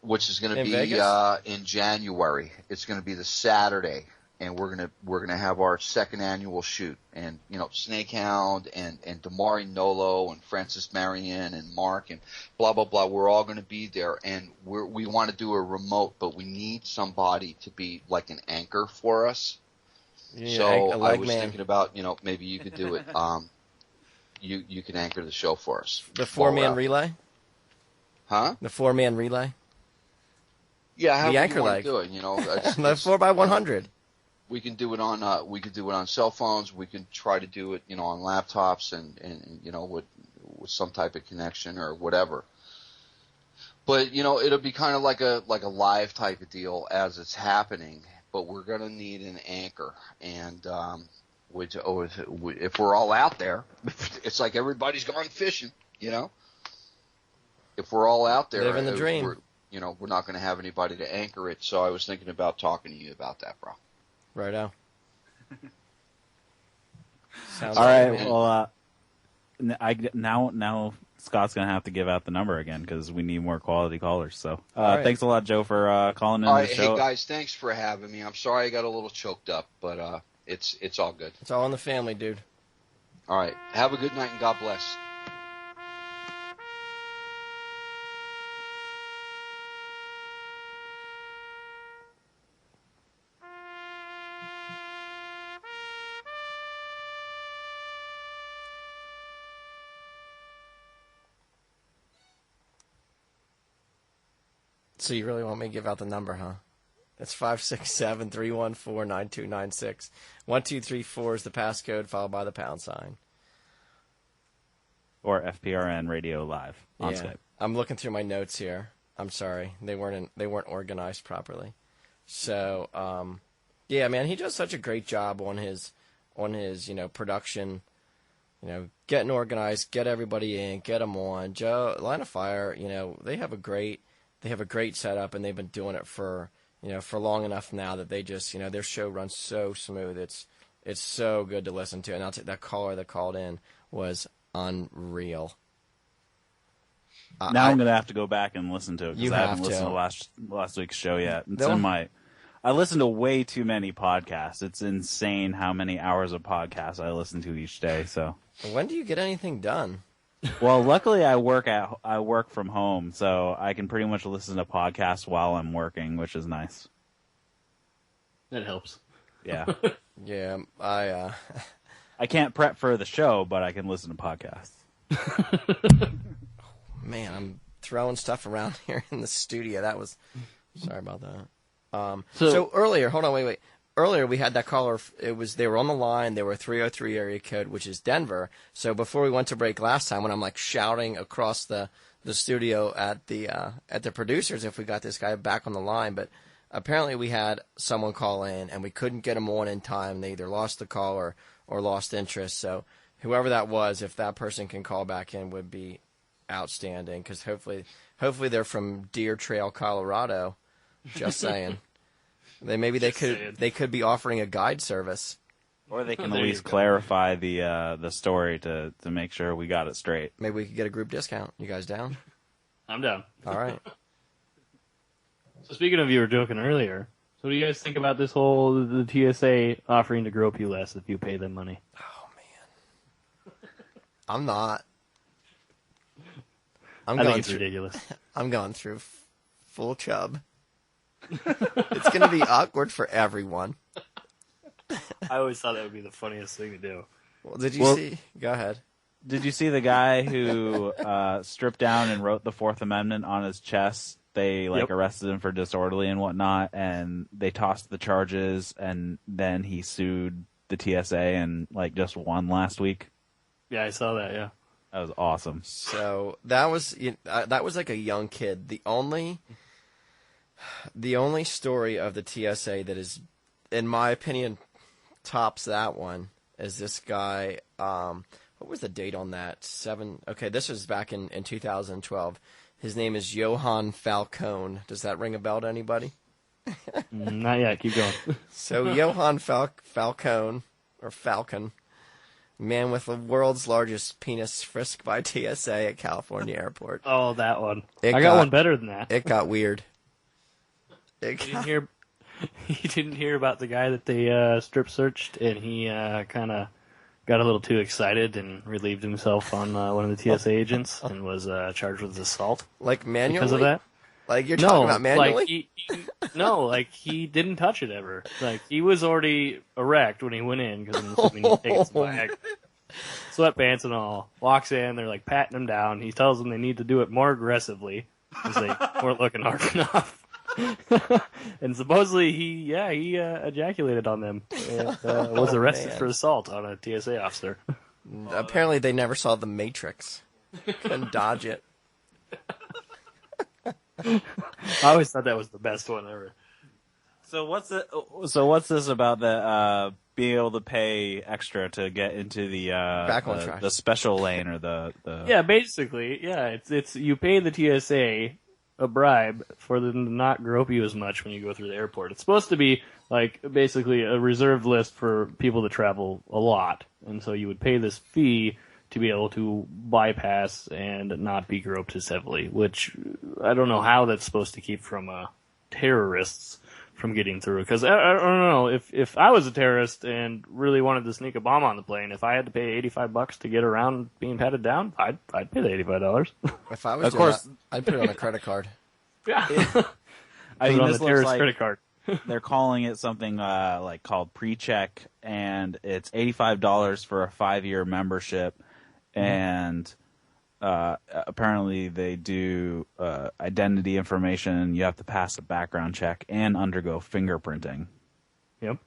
which is going to be in January. It's going to be the Saturday, and we're gonna have our second annual shoot. And Snakehound and Damari Nolo and Francis Marion and Mark and blah blah blah. We're all going to be there, and we want to do a remote, but we need somebody to be like an anchor for us. Yeah, so I was thinking about maybe you could do it. You can anchor the show for us. The 4-man relay. Huh? The 4-man relay. Yeah, the anchor leg. Do it, the 4x100. We can do it on cell phones. We can try to do it, on laptops and with some type of connection or whatever. But it'll be kind of like a live type of deal as it's happening. But we're gonna need an anchor, and if we're all out there, it's like everybody's gone fishing, If we're all out there, living the dream. We're not going to have anybody to anchor it. So I was thinking about talking to you about that, bro. Right now. All right. Well, now Scott's going to have to give out the number again because we need more quality callers. So thanks a lot, Joe, for calling in the show. Hey, guys, thanks for having me. I'm sorry I got a little choked up, but it's all good. It's all in the family, dude. All right. Have a good night and God bless. So you really want me to give out the number, huh? It's 567-314-9296. 1234 is the passcode, followed by the #. Or FPRN Radio Live on Skype. I'm looking through my notes here. I'm sorry, they weren't organized properly. So, yeah, man, he does such a great job on his production. Getting organized, get everybody in, get them on. Joe, Line of Fire, they have a great setup, and they've been doing it for long enough now that they just, their show runs so smooth. It's so good to listen to. And I'll take that caller that called in was unreal. Now I'm going to have to go back and listen to it because I haven't listened to last week's show yet. I listen to way too many podcasts. It's insane how many hours of podcasts I listen to each day. So when do you get anything done? Well, luckily I work from home, so I can pretty much listen to podcasts while I'm working, which is nice. That helps. Yeah. Yeah, I can't prep for the show, but I can listen to podcasts. Man, I'm throwing stuff around here in the studio. Sorry about that. So earlier, hold on, wait. Earlier we had that caller. They were on the line. They were 303 area code, which is Denver. So before we went to break last time, when I'm like shouting across the studio at the producers if we got this guy back on the line, but apparently we had someone call in and we couldn't get him on in time. They either lost the call or lost interest. So whoever that was, if that person can call back in, would be outstanding. Because hopefully they're from Deer Trail, Colorado. Just saying. They could be offering a guide service, or they can at least clarify the story to make sure we got it straight. Maybe we could get a group discount. You guys down? I'm down. All right. So speaking of, you were joking earlier. So what do you guys think about this whole the TSA offering to grope you less if you pay them money? Oh I'm not. I think it's ridiculous. I'm going through full chub. It's going to be awkward for everyone. I always thought that would be the funniest thing to do. Well, did you see? Go ahead. Did you see the guy who stripped down and wrote the Fourth Amendment on his chest? They arrested him for disorderly and whatnot, and they tossed the charges, and then he sued the TSA and just won last week. Yeah, I saw that. Yeah, that was awesome. So that was like a young kid. The only story of the TSA that is, in my opinion, tops that one is this guy. What was the date on that? Okay, this was back in 2012. His name is Johann Falcone. Does that ring a bell to anybody? Not yet. Keep going. So Johann Falcone, or Falcon, man with the world's largest penis, frisked by TSA at California Airport. Oh, that one. I got one better than that. It got weird. You didn't hear about the guy that they strip searched, and he kind of got a little too excited and relieved himself on one of the TSA agents and was charged with assault. Like manually? Because of that? Like you're talking about manually? He didn't touch it ever. Like he was already erect when he went in because I'm assuming he takes his bag. Sweatpants and all. Walks in, they're like patting him down. He tells them they need to do it more aggressively because they weren't looking hard enough. And supposedly he ejaculated on them and was arrested for assault on a TSA officer. Apparently they never saw The Matrix. Couldn't dodge it. I always thought that was the best one ever. So what's this about the being able to pay extra to get into the special lane or the Yeah, basically, yeah, it's you pay the TSA a bribe for them to not grope you as much when you go through the airport. It's supposed to be like basically a reserved list for people that travel a lot, and so you would pay this fee to be able to bypass and not be groped as heavily, which I don't know how that's supposed to keep from terrorists from getting through. Because I don't know, if I was a terrorist and really wanted to sneak a bomb on the plane, if I had to pay $85 to get around being patted down, I'd pay the $85. If I was doing that, I'd put it on a credit card. Yeah. I mean, on this the looks terrorist like credit card. they're calling it something called pre-check, and it's $85 for a 5-year membership, and apparently they do identity information. You have to pass a background check and undergo fingerprinting. Yep.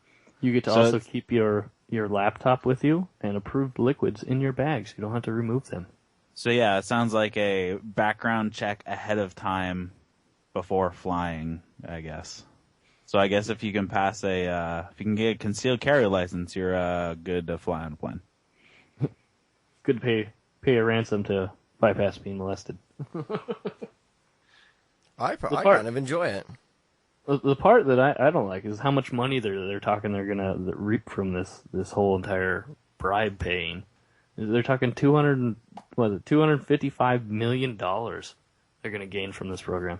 You get to also keep your laptop with you and approved liquids in your bags. You don't have to remove them. So yeah, it sounds like a background check ahead of time before flying, I guess. So I guess if you can pass if you can get a concealed carry license, you're good to fly on a plane. Good to pay a ransom to bypass being molested. I kind of enjoy it. The part that I don't like is how much money they're talking they're gonna reap from this whole entire bribe paying. They're talking $255 million they're gonna gain from this program.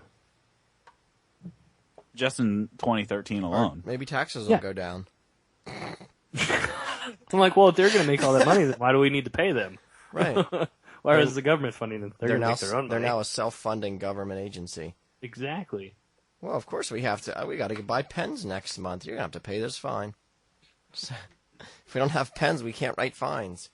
Just in 2013 alone. Maybe taxes will go down. I'm like, well, if they're going to make all that money, then why do we need to pay them? Right. Why is the government funding them? They're going to make their own money. They're now a self-funding government agency. Exactly. Well, of course we have to. We got to buy pens next month. You're going to have to pay this fine. So, if we don't have pens, we can't write fines.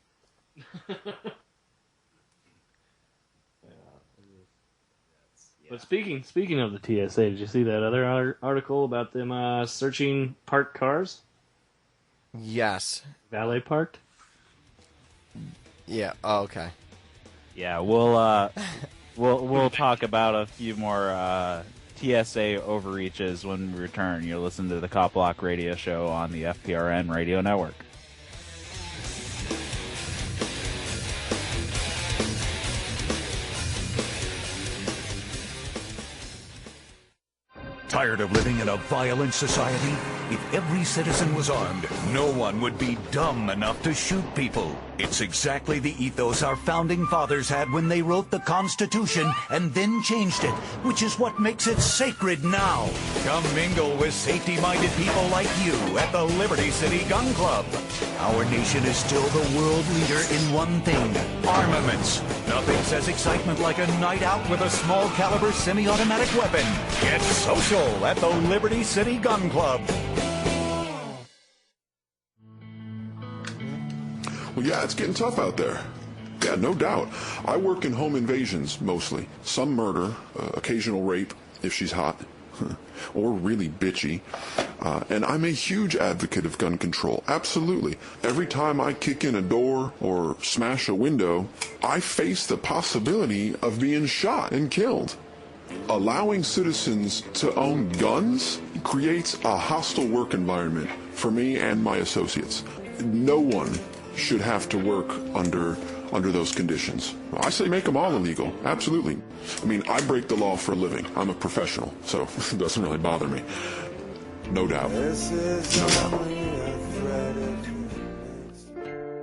But speaking of the TSA, did you see that other article about them searching parked cars? Yes. Valet parked? Yeah. Oh, okay. Yeah, we'll talk about a few more TSA overreaches when we return. You'll listen to the Copblock Radio Show on the FPRN Radio Network. Tired of living in a violent society? If every citizen was armed, no one would be dumb enough to shoot people. It's exactly the ethos our founding fathers had when they wrote the Constitution and then changed it, which is what makes it sacred now. Come mingle with safety-minded people like you at the Liberty City Gun Club. Our nation is still the world leader in one thing, armaments. Nothing says excitement like a night out with a small caliber semi-automatic weapon. Get social at the Liberty City Gun Club. Well, yeah, it's getting tough out there. Yeah, no doubt. I work in home invasions, mostly. Some murder, occasional rape, if she's hot, or really bitchy. And I'm a huge advocate of gun control, absolutely. Every time I kick in a door or smash a window, I face the possibility of being shot and killed. Allowing citizens to own guns creates a hostile work environment for me and my associates. No one should have to work under those conditions. I say make them all illegal, absolutely. I mean, I break the law for a living. I'm a professional, so it doesn't really bother me. No doubt. No doubt.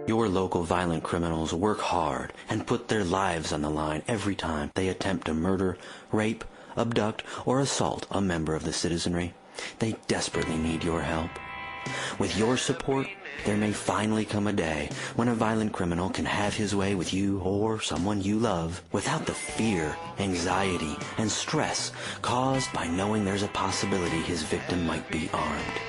Your local violent criminals work hard and put their lives on the line every time they attempt to murder, rape, abduct, or assault a member of the citizenry. They desperately need your help. With your support, there may finally come a day when a violent criminal can have his way with you or someone you love without the fear, anxiety, and stress caused by knowing there's a possibility his victim might be armed.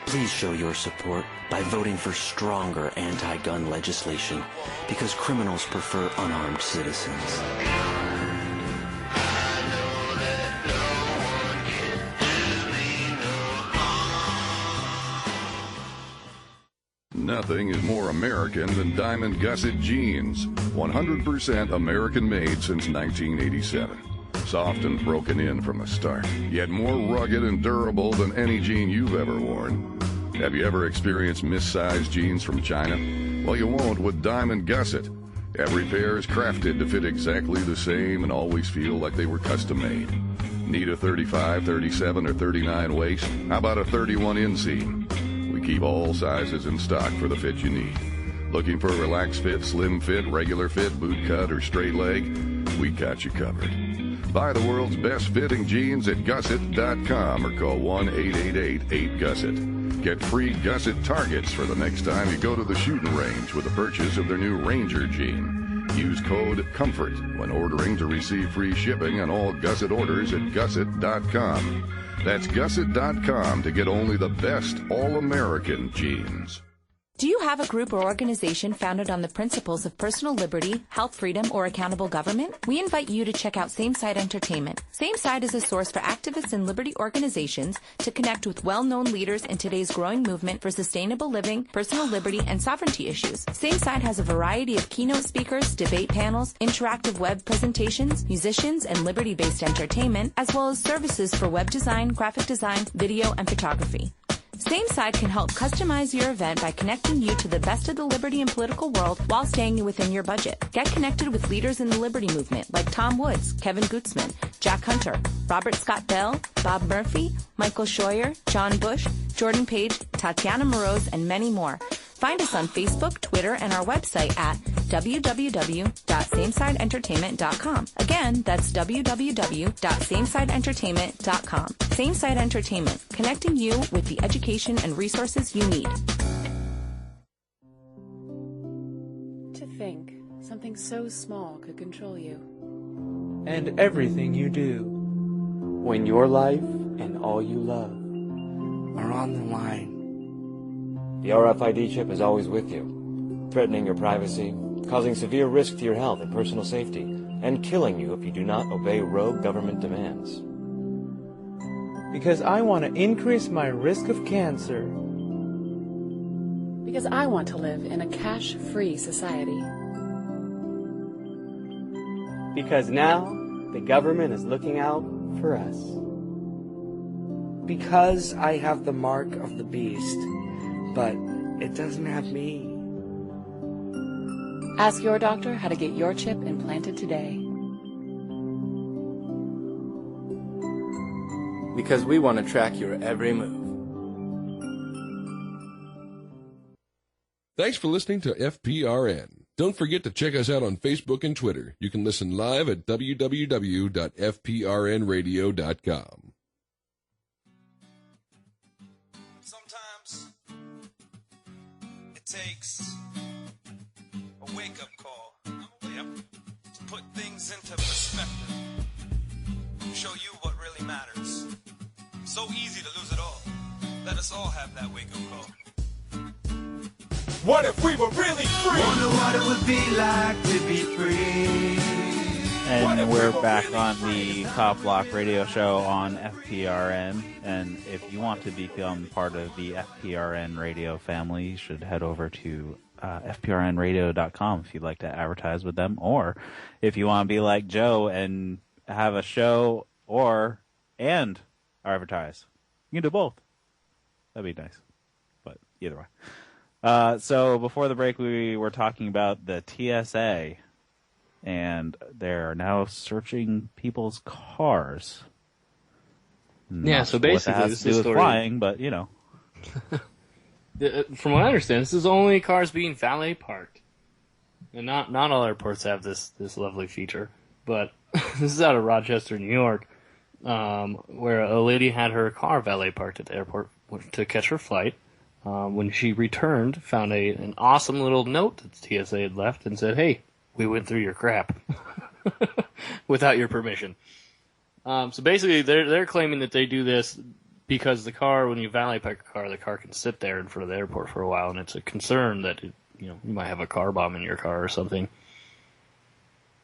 Please show your support by voting for stronger anti-gun legislation because criminals prefer unarmed citizens. Nothing is more American than Diamond Gusset jeans. 100% American made since 1987. Soft and broken in from the start, yet more rugged and durable than any jean you've ever worn. Have you ever experienced missized jeans from China? Well, you won't with Diamond Gusset. Every pair is crafted to fit exactly the same and always feel like they were custom made. Need a 35, 37, or 39 waist? How about a 31 inseam? We keep all sizes in stock for the fit you need. Looking for a relaxed fit, slim fit, regular fit, boot cut, or straight leg? We got you covered. Buy the world's best fitting jeans at gusset.com or call 1-888-8GUSSET. Get free Gusset targets for the next time you go to the shooting range with the purchase of their new Ranger jean. Use code COMFORT when ordering to receive free shipping on all Gusset orders at gusset.com. That's gusset.com to get only the best all-American jeans. Do you have a group or organization founded on the principles of personal liberty, health freedom, or accountable government? We invite you to check out Same Side Entertainment. Same Side is a source for activists and liberty organizations to connect with well-known leaders in today's growing movement for sustainable living, personal liberty, and sovereignty issues. Same Side has a variety of keynote speakers, debate panels, interactive web presentations, musicians, and liberty-based entertainment, as well as services for web design, graphic design, video, and photography. Same Side can help customize your event by connecting you to the best of the liberty and political world while staying within your budget. Get connected with leaders in the liberty movement like Tom Woods, Kevin Gutzman, Jack Hunter, Robert Scott Bell, Bob Murphy, Michael Scheuer, John Bush, Jordan Page, Tatiana Moroz, and many more. Find us on Facebook, Twitter, and our website at www.samesideentertainment.com. Again, that's www.samesideentertainment.com. Same Side Entertainment, connecting you with the education and resources you need. To think something so small could control you. And everything you do. When your life and all you love are on the line. The RFID chip is always with you, threatening your privacy, causing severe risk to your health and personal safety, and killing you if you do not obey rogue government demands. Because I want to increase my risk of cancer. Because I want to live in a cash-free society. Because now the government is looking out for us. Because I have the mark of the beast, but it doesn't have me. Ask your doctor how to get your chip implanted today. Because we want to track your every move. Thanks for listening to FPRN. Don't forget to check us out on Facebook and Twitter. You can listen live at www.fprnradio.com. takes a wake-up call. Yep. To put things into perspective. Show you what really matters. So easy to lose it all. Let us all have that wake-up call. What if we were really free? Wonder what it would be like to be free. And we're back on the Copblock Radio Show on FPRN. And if you want to become part of the FPRN radio family, you should head over to FPRNradio.com if you'd like to advertise with them. Or if you want to be like Joe and have a show and advertise. You can do both. That'd be nice. But either way. So before the break, we were talking about the TSA. And they're now searching people's cars. Yeah, so basically, this is flying, but you know. From what I understand, this is only cars being valet parked, and not all airports have this lovely feature. But this is out of Rochester, New York, where a lady had her car valet parked at the airport to catch her flight. When she returned, found an awesome little note that the TSA had left and said, "Hey, we went through your crap without your permission." So basically, they're claiming that they do this because the car, when you valet park a car, the car can sit there in front of the airport for a while, and it's a concern that you might have a car bomb in your car or something.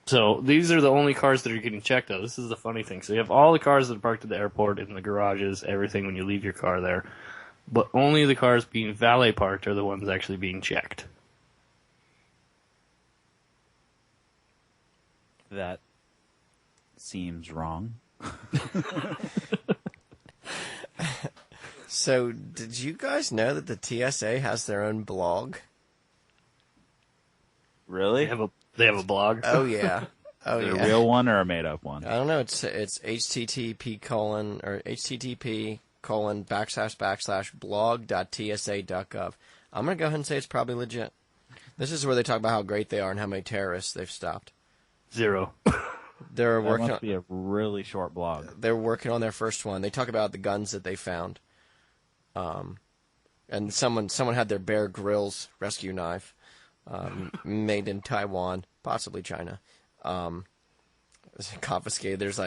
So these are the only cars that are getting checked, though. This is the funny thing. So you have all the cars that are parked at the airport, in the garages, everything when you leave your car there, but only the cars being valet parked are the ones actually being checked. That seems wrong. So, did you guys know that the TSA has their own blog? Really? They have a blog? Oh, yeah. Oh, Is it yeah. a real one or a made-up one? I don't know. It's http://blog.tsa.gov. I'm going to go ahead and say it's probably legit. This is where they talk about how great they are and how many terrorists they've stopped. 0. They're That working must be a really short blog. They're working on their first one. They talk about the guns that they found. And someone had their Bear Grylls rescue knife, made in Taiwan, possibly China, confiscated. There's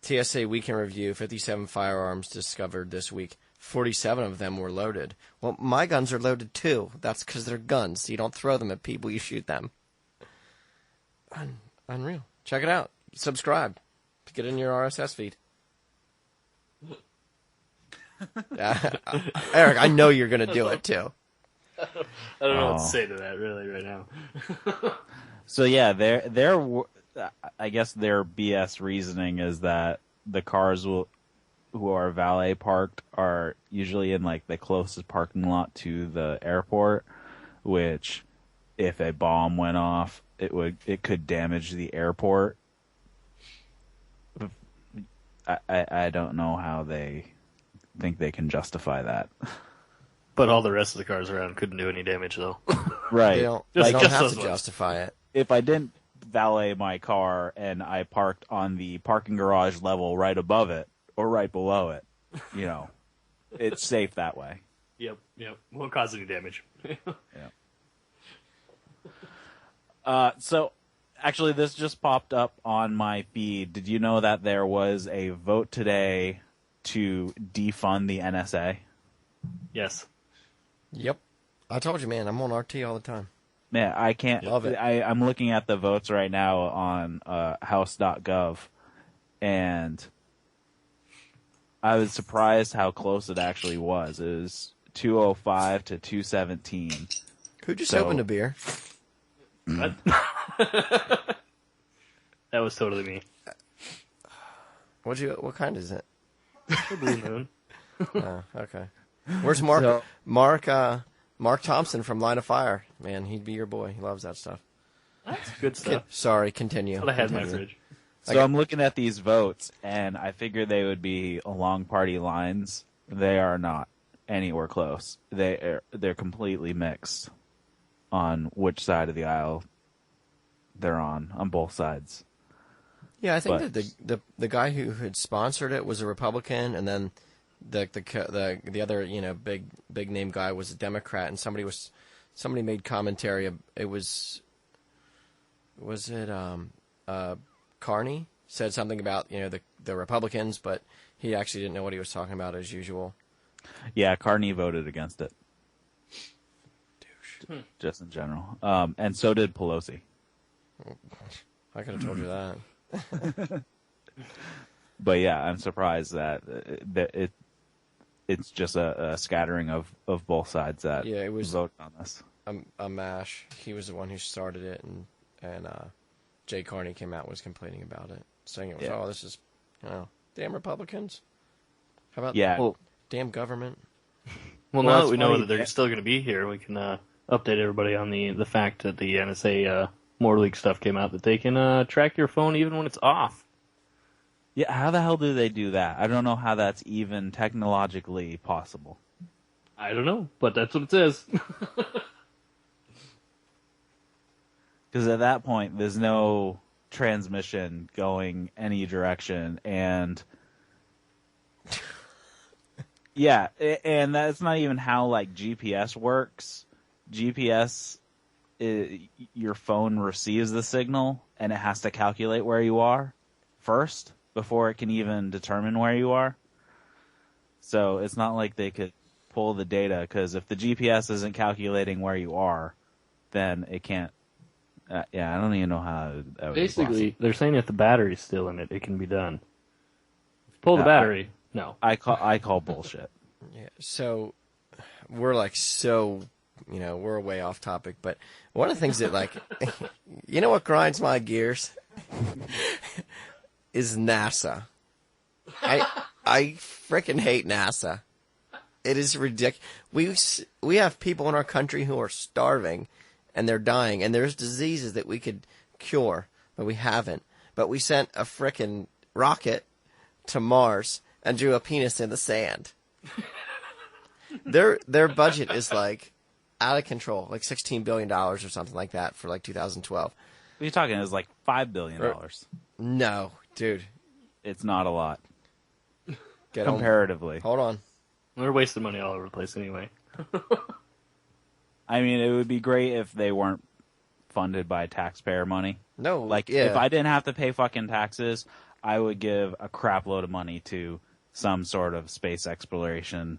TSA Weekend Review, 57 firearms discovered this week. 47 of them were loaded. Well, my guns are loaded too. That's because they're guns. You don't throw them at people, you shoot them. Unreal. Check it out. Subscribe. Get it in your RSS feed. Eric, I know you're going to do it too. I don't know what to say to that really right now. So yeah, I guess their BS reasoning is that the cars who are valet parked are usually in the closest parking lot to the airport, which if a bomb went off, it could damage the airport. I don't know how they think they can justify that. But all the rest of the cars around couldn't do any damage, though. Right. They don't have to justify it. If I didn't valet my car and I parked on the parking garage level right above it or right below it, it's safe that way. Yep. Won't cause any damage. So, actually, this just popped up on my feed. Did you know that there was a vote today to defund the NSA? Yes. Yep. I told you, man, I'm on RT all the time. Yeah, I can't. Love it. I'm looking at the votes right now on house.gov, and I was surprised how close it actually was. It was 205 to 217. Who just opened a beer? What? That was totally me. What kind is it? The Blue Moon. Oh, okay. Where's Mark? So, Mark Thompson from Line of Fire. Man, he'd be your boy. He loves that stuff. That's good stuff. Sorry, continue. That's what I had in my fridge. So I'm looking at these votes, and I figured they would be along party lines. They are not anywhere close. They're completely mixed on which side of the aisle they're on both sides. Yeah, I think that the guy who had sponsored it was a Republican, and then the other big name guy was a Democrat, and somebody made commentary. It was it Carney said something about the Republicans, but he actually didn't know what he was talking about as usual. Yeah, Carney voted against it. Douche. Just in general, and so did Pelosi. I could have told you that. But yeah, I'm surprised that it's just a scattering of both sides that vote on this. A mash. He was the one who started it, and Jay Carney came out and was complaining about it, saying it was this is damn Republicans. How about damn government? Well, now that we know that they're still going to be here, we can update everybody on the fact that the NSA More Leak stuff came out, that they can track your phone even when it's off. Yeah, how the hell do they do that? I don't know how that's even technologically possible. I don't know, but that's what it says. Because at that point, there's no transmission going any direction, and yeah, and that's not even how GPS works. GPS, your phone receives the signal, and it has to calculate where you are first before it can even determine where you are. So it's not like they could pull the data, because if the GPS isn't calculating where you are, then it can't. I don't even know how that would Basically, they're saying if the battery's still in it, it can be done. Pull the battery. No. I call bullshit. Yeah. So we're we're way off topic, but one of the things that you know what grinds my gears is NASA. I freaking hate NASA. It is ridiculous. We have people in our country who are starving, and they're dying, and there's diseases that we could cure, but we haven't. But we sent a frickin' rocket to Mars and drew a penis in the sand. Their budget is out of control, $16 billion or something like that for 2012. What are you talking? It was $5 billion. No, dude, it's not a lot. Get comparatively. Hold on. They're wasting money all over the place anyway. I mean, it would be great if they weren't funded by taxpayer money. No, if I didn't have to pay fucking taxes, I would give a crap load of money to some sort of space exploration.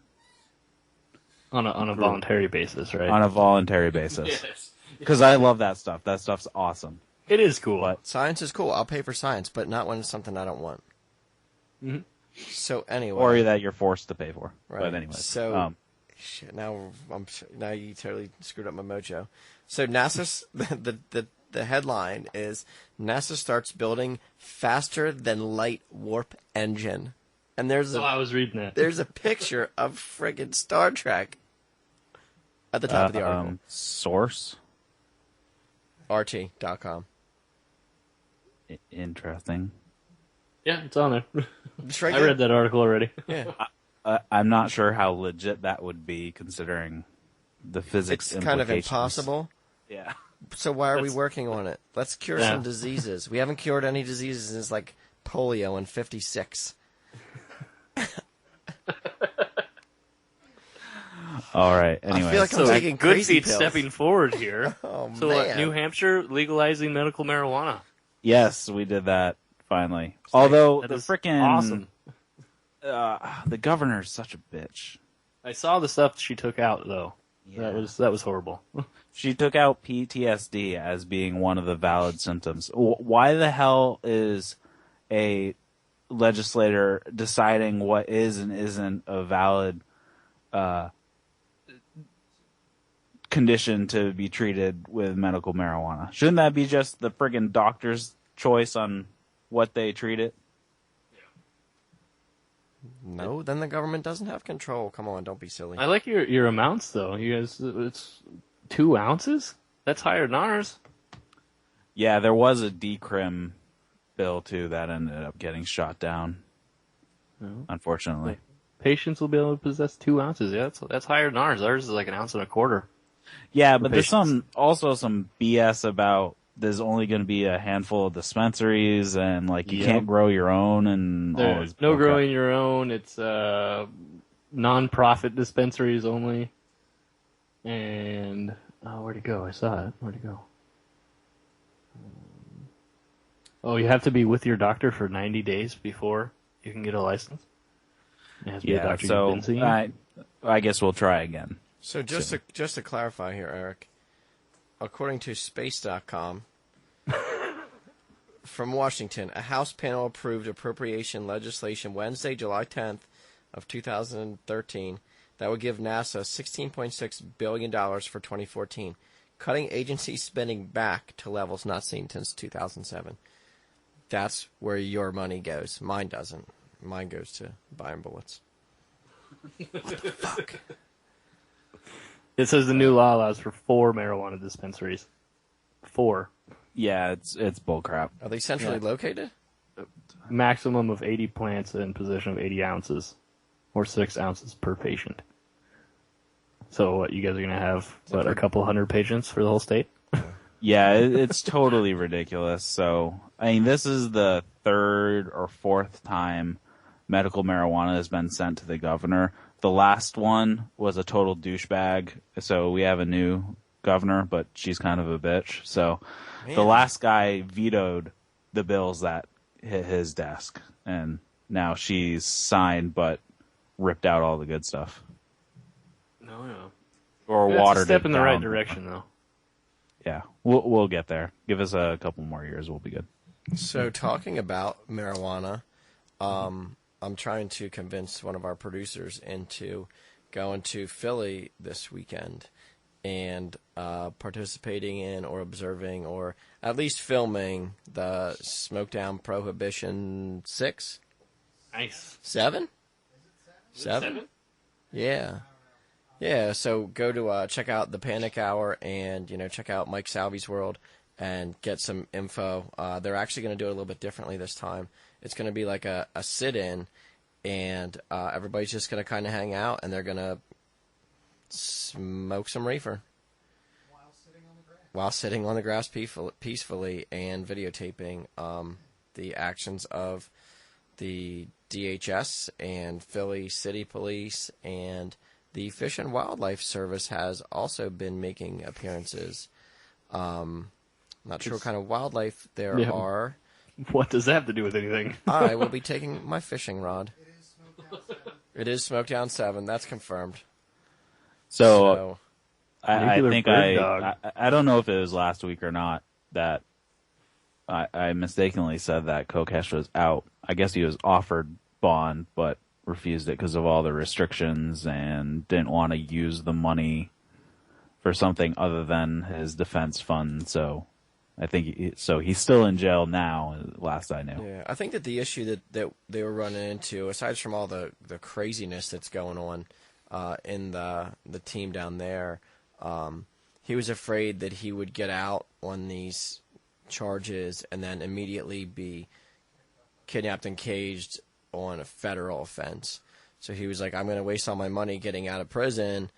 On a voluntary basis, right? On a voluntary basis. Yes. Because I love that stuff. That stuff's awesome. It is cool. But science is cool. I'll pay for science, but not when it's something I don't want. Mm-hmm. So anyway, or that you're forced to pay for. Right. But anyway, so shit. Now you totally screwed up my mojo. So NASA's the headline is NASA starts building faster than light warp engine, and I was reading that. There's a picture of friggin' Star Trek at the top of the article. Source RT.com. Interesting. Yeah, it's on there. It's right I read that article already. Yeah. I'm not sure how legit that would be, considering the physics It's kind of implications. impossible. Yeah. So why are we working on it? Let's cure some diseases. We haven't cured any diseases since polio in '56. All right. Anyway, I feel like I'm taking good crazy feet pills. stepping forward here. Oh, so man. New Hampshire legalizing medical marijuana. Yes, we did that finally. Although That the is frickin' awesome. The governor's such a bitch. I saw the stuff she took out though. Yeah. That was horrible. She took out PTSD as being one of the valid symptoms. Why the hell is a legislator deciding what is and isn't a valid condition to be treated with medical marijuana? Shouldn't that be just the friggin' doctor's choice on what they treat it? No, then the government doesn't have control. Come on, don't be silly. I like your amounts though. You guys, it's 2 ounces. That's higher than ours. Yeah, there was a decrim bill too that ended up getting shot down. Unfortunately, Patients will be able to possess 2 ounces. Yeah, that's higher than ours. Ours is 1.25 ounces. yeah, but there's patients. some BS about there's only going to be a handful of dispensaries, and like you can't grow your own, and all There's this no bullcrap. growing your own. It's non-profit dispensaries only. And where'd it go? I saw it. Where'd it go? Oh, you have to be with your doctor for 90 days before you can get a license. It has to be a Yeah, doctor so you've been seeing. I guess we'll try again. So just to clarify here, Eric, according to Space.com, from Washington, a House panel approved appropriation legislation Wednesday, July 10th of 2013 that would give NASA $16.6 billion for 2014, cutting agency spending back to levels not seen since 2007. That's where your money goes. Mine doesn't. Mine goes to buying bullets. What the fuck? It says the new law allows for 4 marijuana dispensaries. 4. Yeah, it's bullcrap. Are they centrally located? Maximum of 80 plants in possession of 80 ounces, or 6 ounces per patient. So what, you guys are going to have, a couple hundred patients for the whole state? Yeah, it's totally ridiculous. So, I mean, this is the 3rd or 4th time medical marijuana has been sent to the governor. The last one was a total douchebag. So we have a new governor, but she's kind of a bitch. So the last guy vetoed the bills that hit his desk, and now she's signed but ripped out all the good stuff. No. Or That's watered a step it in the down. right direction, though. Yeah, we'll get there. Give us a couple more years, we'll be good. So talking about marijuana, I'm trying to convince one of our producers into going to Philly this weekend and participating in or observing or at least filming the Smoketown Prohibition 6? Nice. 7? 7? Yeah. Yeah, so go to check out the Panic Hour and, check out Mike Salvi's World and get some info. They're actually going to do it a little bit differently this time. It's going to be like a sit-in, and everybody's just going to kind of hang out, and they're going to smoke some reefer. While sitting on the grass peacefully and videotaping the actions of the DHS and Philly City Police, and the Fish and Wildlife Service has also been making appearances. Not sure what kind of wildlife there are. What does that have to do with anything? I will be taking my fishing rod. It is Smoketown 7. That's confirmed. So I Nuclear think bird dog. I don't know if it was last week or not that I mistakenly said that Kokesh was out. I guess he was offered bond, but refused it because of all the restrictions and didn't want to use the money for something other than his defense fund. So I think he's still in jail now, last I knew. Yeah, I think that the issue that they were running into, aside from all the craziness that's going on in the team down there, he was afraid that he would get out on these charges and then immediately be kidnapped and caged on a federal offense. So he was like, I'm going to waste all my money getting out of prison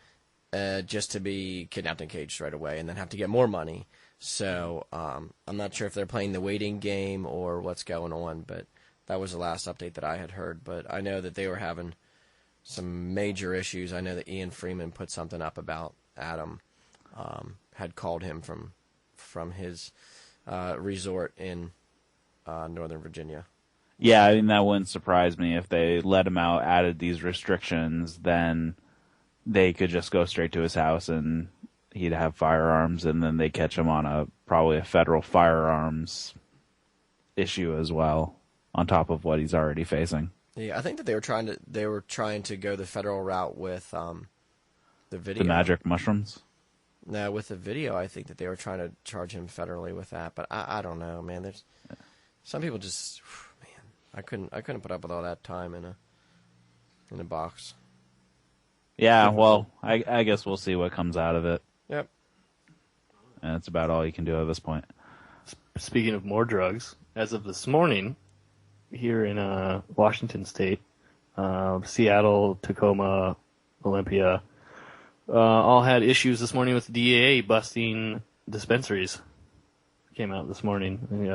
just to be kidnapped and caged right away and then have to get more money. So I'm not sure if they're playing the waiting game or what's going on, but that was the last update that I had heard. But I know that they were having some major issues. I know that Ian Freeman put something up about Adam had called him from his resort in Northern Virginia. Yeah, I mean, that wouldn't surprise me if they let him out, added these restrictions, then they could just go straight to his house and he'd have firearms, and then they catch him on probably a federal firearms issue as well, on top of what he's already facing. Yeah, I think that they were trying to go the federal route with the video. The magic mushrooms? No, with the video, I think that they were trying to charge him federally with that, but I don't know, man. There's some people just, man, I couldn't put up with all that time in a box. Yeah, well, I guess we'll see what comes out of it. Yep. And that's about all you can do at this point. Speaking of more drugs, as of this morning, here in Washington State, Seattle, Tacoma, Olympia, all had issues this morning with the DEA busting dispensaries. came out this morning.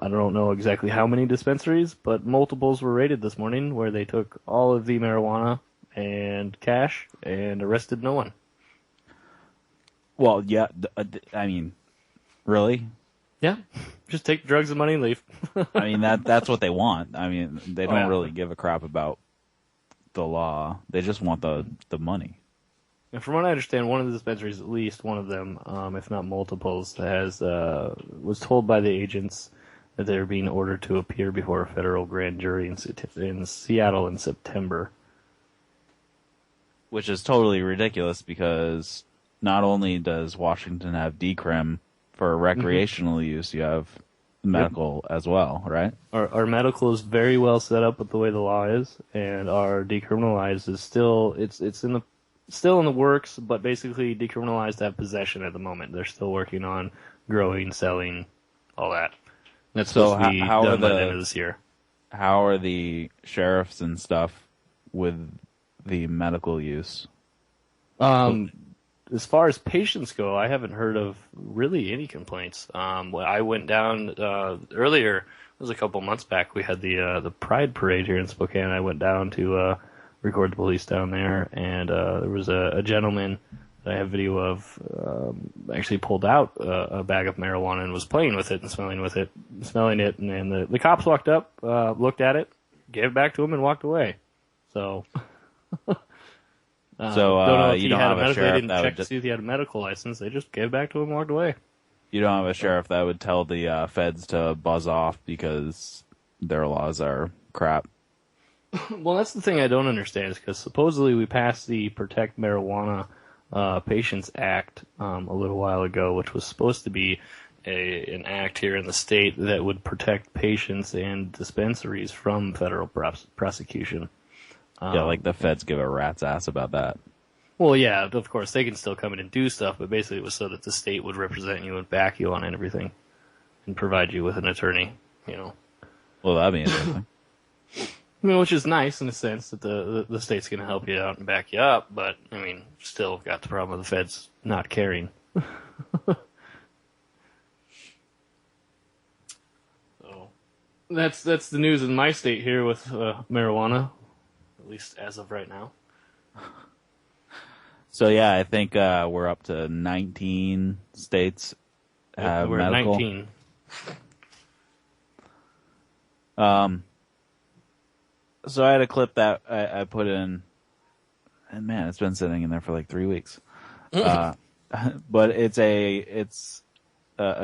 I don't know exactly how many dispensaries, but multiples were raided this morning where they took all of the marijuana and cash and arrested no one. Well, yeah, I mean, really? Yeah, just take the drugs and money and leave. I mean, that's what they want. I mean, they don't really give a crap about the law. They just want the money. And from what I understand, one of the dispensaries, at least one of them, if not multiples, was told by the agents that they're being ordered to appear before a federal grand jury in Seattle in September. Which is totally ridiculous because not only does Washington have decrim for recreational use, you have medical as well, right? Our medical is very well set up with the way the law is, and our decriminalized is still still in the works, but basically decriminalized at possession at the moment. They're still working on growing, selling, all that. That's supposed to be done by the end of this year. How are the sheriffs and stuff with the medical use? As far as patients go, I haven't heard of really any complaints. I went down earlier. It was a couple months back. We had the Pride Parade here in Spokane. I went down to record the police down there, and there was a gentleman that I have video of actually pulled out a bag of marijuana and was playing with it and smelling it, and then the cops walked up, looked at it, gave it back to him, and walked away. So. Don't know if you don't have a sheriff they didn't check to see if he had a medical license. They just gave it back to him and walked away. You don't have a sheriff that would tell the feds to buzz off because their laws are crap. Well, that's the thing I don't understand, is because supposedly we passed the Protect Marijuana Patients Act a little while ago, which was supposed to be an act here in the state that would protect patients and dispensaries from federal prosecution. Yeah, like the feds give a rat's ass about that. Well, yeah, of course, they can still come in and do stuff, but basically it was so that the state would represent you and back you on everything and provide you with an attorney, you know. Well, that'd be interesting. I mean, which is nice in a sense that the state's going to help you out and back you up, but, I mean, still got the problem of the feds not caring. So, that's the news in my state here with marijuana. At least as of right now. So yeah, I think we're up to 19 states have we're medical. At 19. So I had a clip that I put in, and man, it's been sitting in there for like 3 weeks. But it's a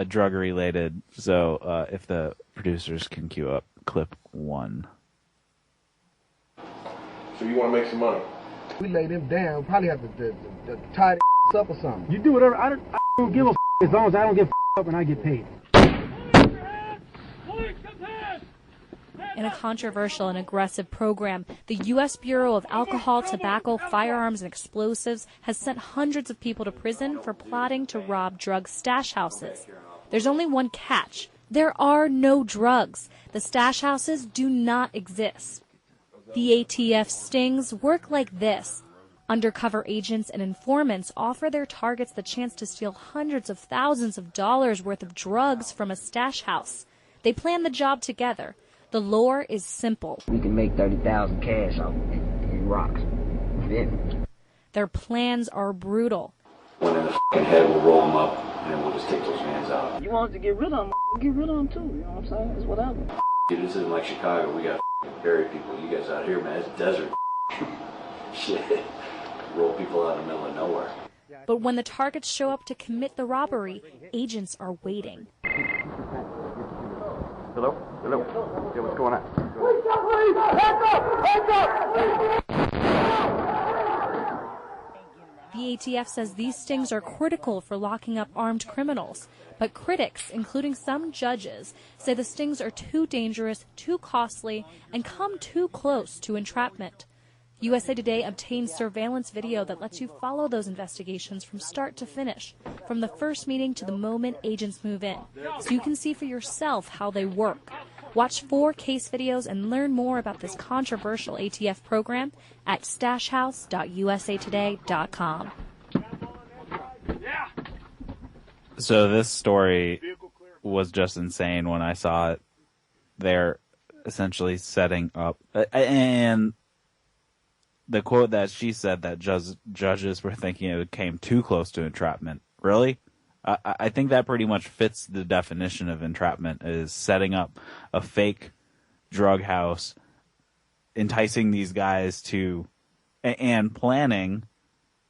drug related. So if the producers can cue up clip 1. So you want to make some money? We lay them down. Probably have to tie their up or something. You do whatever. I don't give a as long as I don't get up and I get paid. In a controversial and aggressive program, the U.S. Bureau of Alcohol, Tobacco, Firearms, and Explosives has sent hundreds of people to prison for plotting to rob drug stash houses. There's only one catch. There are no drugs. The stash houses do not exist. The ATF stings work like this. Undercover agents and informants offer their targets the chance to steal hundreds of thousands of dollars worth of drugs from a stash house. They plan the job together. The lore is simple. We can make 30,000 cash off in rocks. Yeah. Their plans are brutal. One in the head, we'll roll them up, and then we'll just take those hands out. You want to get rid of them, get rid of them too. You know what I'm saying? It's whatever. Dude, this isn't like Chicago. We got buried people. You guys out here, man, it's desert. Shit. Roll people out in the middle of nowhere. But when the targets show up to commit the robbery, agents are waiting. Hello? Hello? Yeah, what's going on? The ATF says these stings are critical for locking up armed criminals. But critics, including some judges, say the stings are too dangerous, too costly, and come too close to entrapment. USA Today obtained surveillance video that lets you follow those investigations from start to finish, from the first meeting to the moment agents move in, so you can see for yourself how they work. Watch 4 case videos and learn more about this controversial ATF program at stashhouse.usatoday.com. So this story was just insane when I saw it. They're essentially setting up, and the quote that she said that judges were thinking it came too close to entrapment. Really? I think that pretty much fits the definition of entrapment, is setting up a fake drug house, enticing these guys to, and planning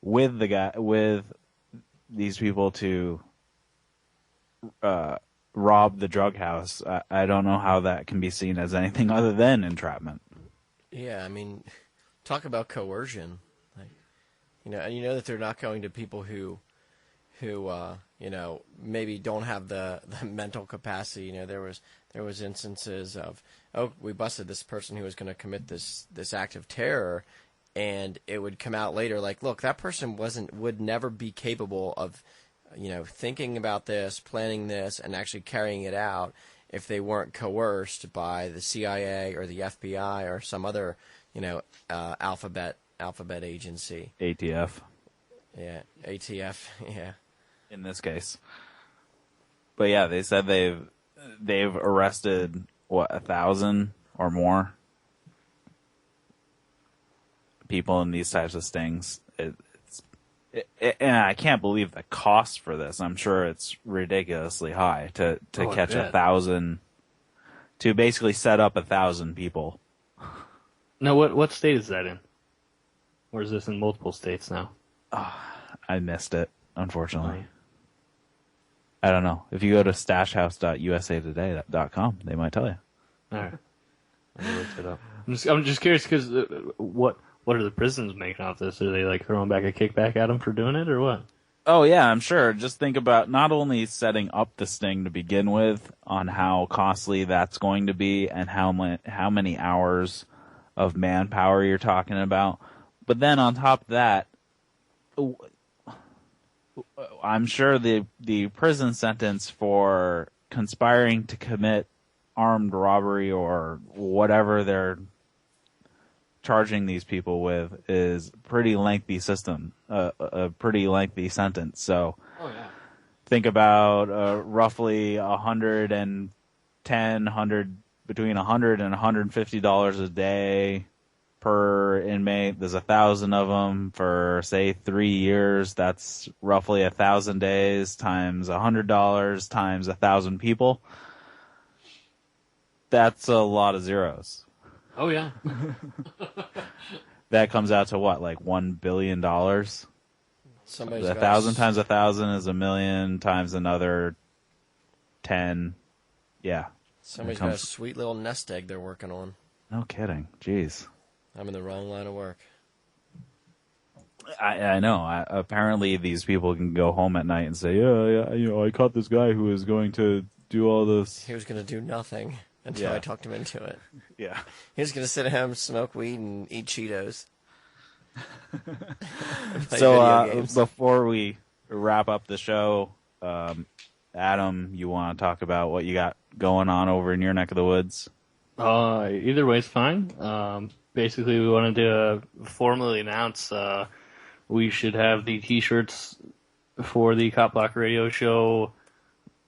with these people to rob the drug house. I don't know how that can be seen as anything other than entrapment. Yeah, I mean, talk about coercion. Like, and you know that they're not going to people who maybe don't have the mental capacity. There was instances of, we busted this person who was going to commit this act of terror, and it would come out later like, look, that person would never be capable of thinking about this, planning this, and actually carrying it out if they weren't coerced by the CIA or the FBI or some other, alphabet agency. ATF. Yeah, ATF, yeah. In this case. But yeah, they said they've arrested, 1,000 or more people in these types of stings. And I can't believe the cost for this. I'm sure it's ridiculously high to catch 1,000, to basically set up 1,000 people. Now, what state is that in? Or is this in multiple states now? Oh, I missed it, unfortunately. I don't know. If you go to stashhouse.usatoday.com, they might tell you. All right. I looked it up. I'm just curious because what are the prisons making off this? Are they like throwing back a kickback at them for doing it, or what? Oh yeah, I'm sure. Just think about not only setting up the sting to begin with, on how costly that's going to be, and how many hours of manpower you're talking about, but then on top of that, I'm sure the prison sentence for conspiring to commit armed robbery or whatever they're charging these people with is pretty lengthy a pretty lengthy sentence. So think about roughly between $100 and $150 a day per inmate. There's 1,000 of them for, say, 3 years. That's roughly 1,000 days times $100 times 1,000 people. That's a lot of zeros. Oh yeah. That comes out to what, like $1 billion? Somebody's 1,000 times 1,000 is 1 million times another 10. Yeah. Somebody's got a sweet little nest egg they're working on. No kidding. Jeez. I'm in the wrong line of work. I know. Apparently, these people can go home at night and say, "Yeah, I caught this guy who was going to do all this." He was going to do nothing until I talked him into it. Yeah. He was going to sit at home, smoke weed, and eat Cheetos. So before we wrap up the show, Adam, you want to talk about what you got going on over in your neck of the woods? Either way is fine. Basically, we wanted to formally announce we should have the T-shirts for the Copblock Radio Show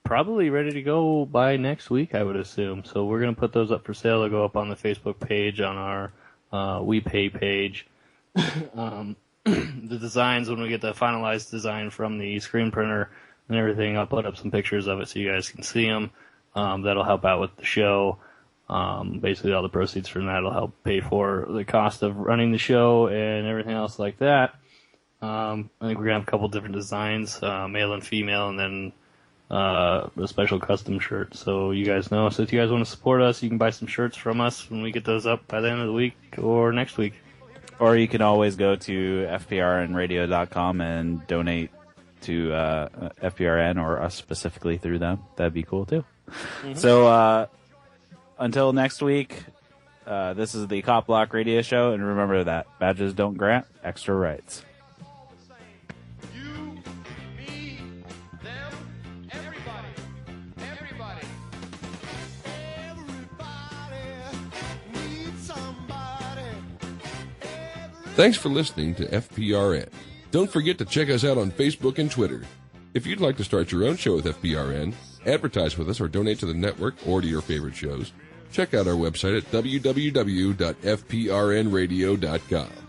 probably ready to go by next week, I would assume. So we're going to put those up for sale. They'll go up on the Facebook page, on our WePay page. The designs, when we get the finalized design from the screen printer and everything, I'll put up some pictures of it so you guys can see them. That'll help out with the show. Basically, all the proceeds from that will help pay for the cost of running the show and everything else like that. I think we're going to have a couple different designs, male and female, and then a special custom shirt. So you guys know. So if you guys want to support us, you can buy some shirts from us when we get those up by the end of the week or next week. Or you can always go to FPRNradio.com and donate to FPRN or us specifically through them. That'd be cool, too. Mm-hmm. So until next week, this is the Copblock Radio Show, and remember that badges don't grant extra rights. Thanks for listening to FPRN. Don't forget to check us out on Facebook and Twitter. If you'd like to start your own show with FPRN, advertise with us, or donate to the network or to your favorite shows, check out our website at www.fprnradio.com.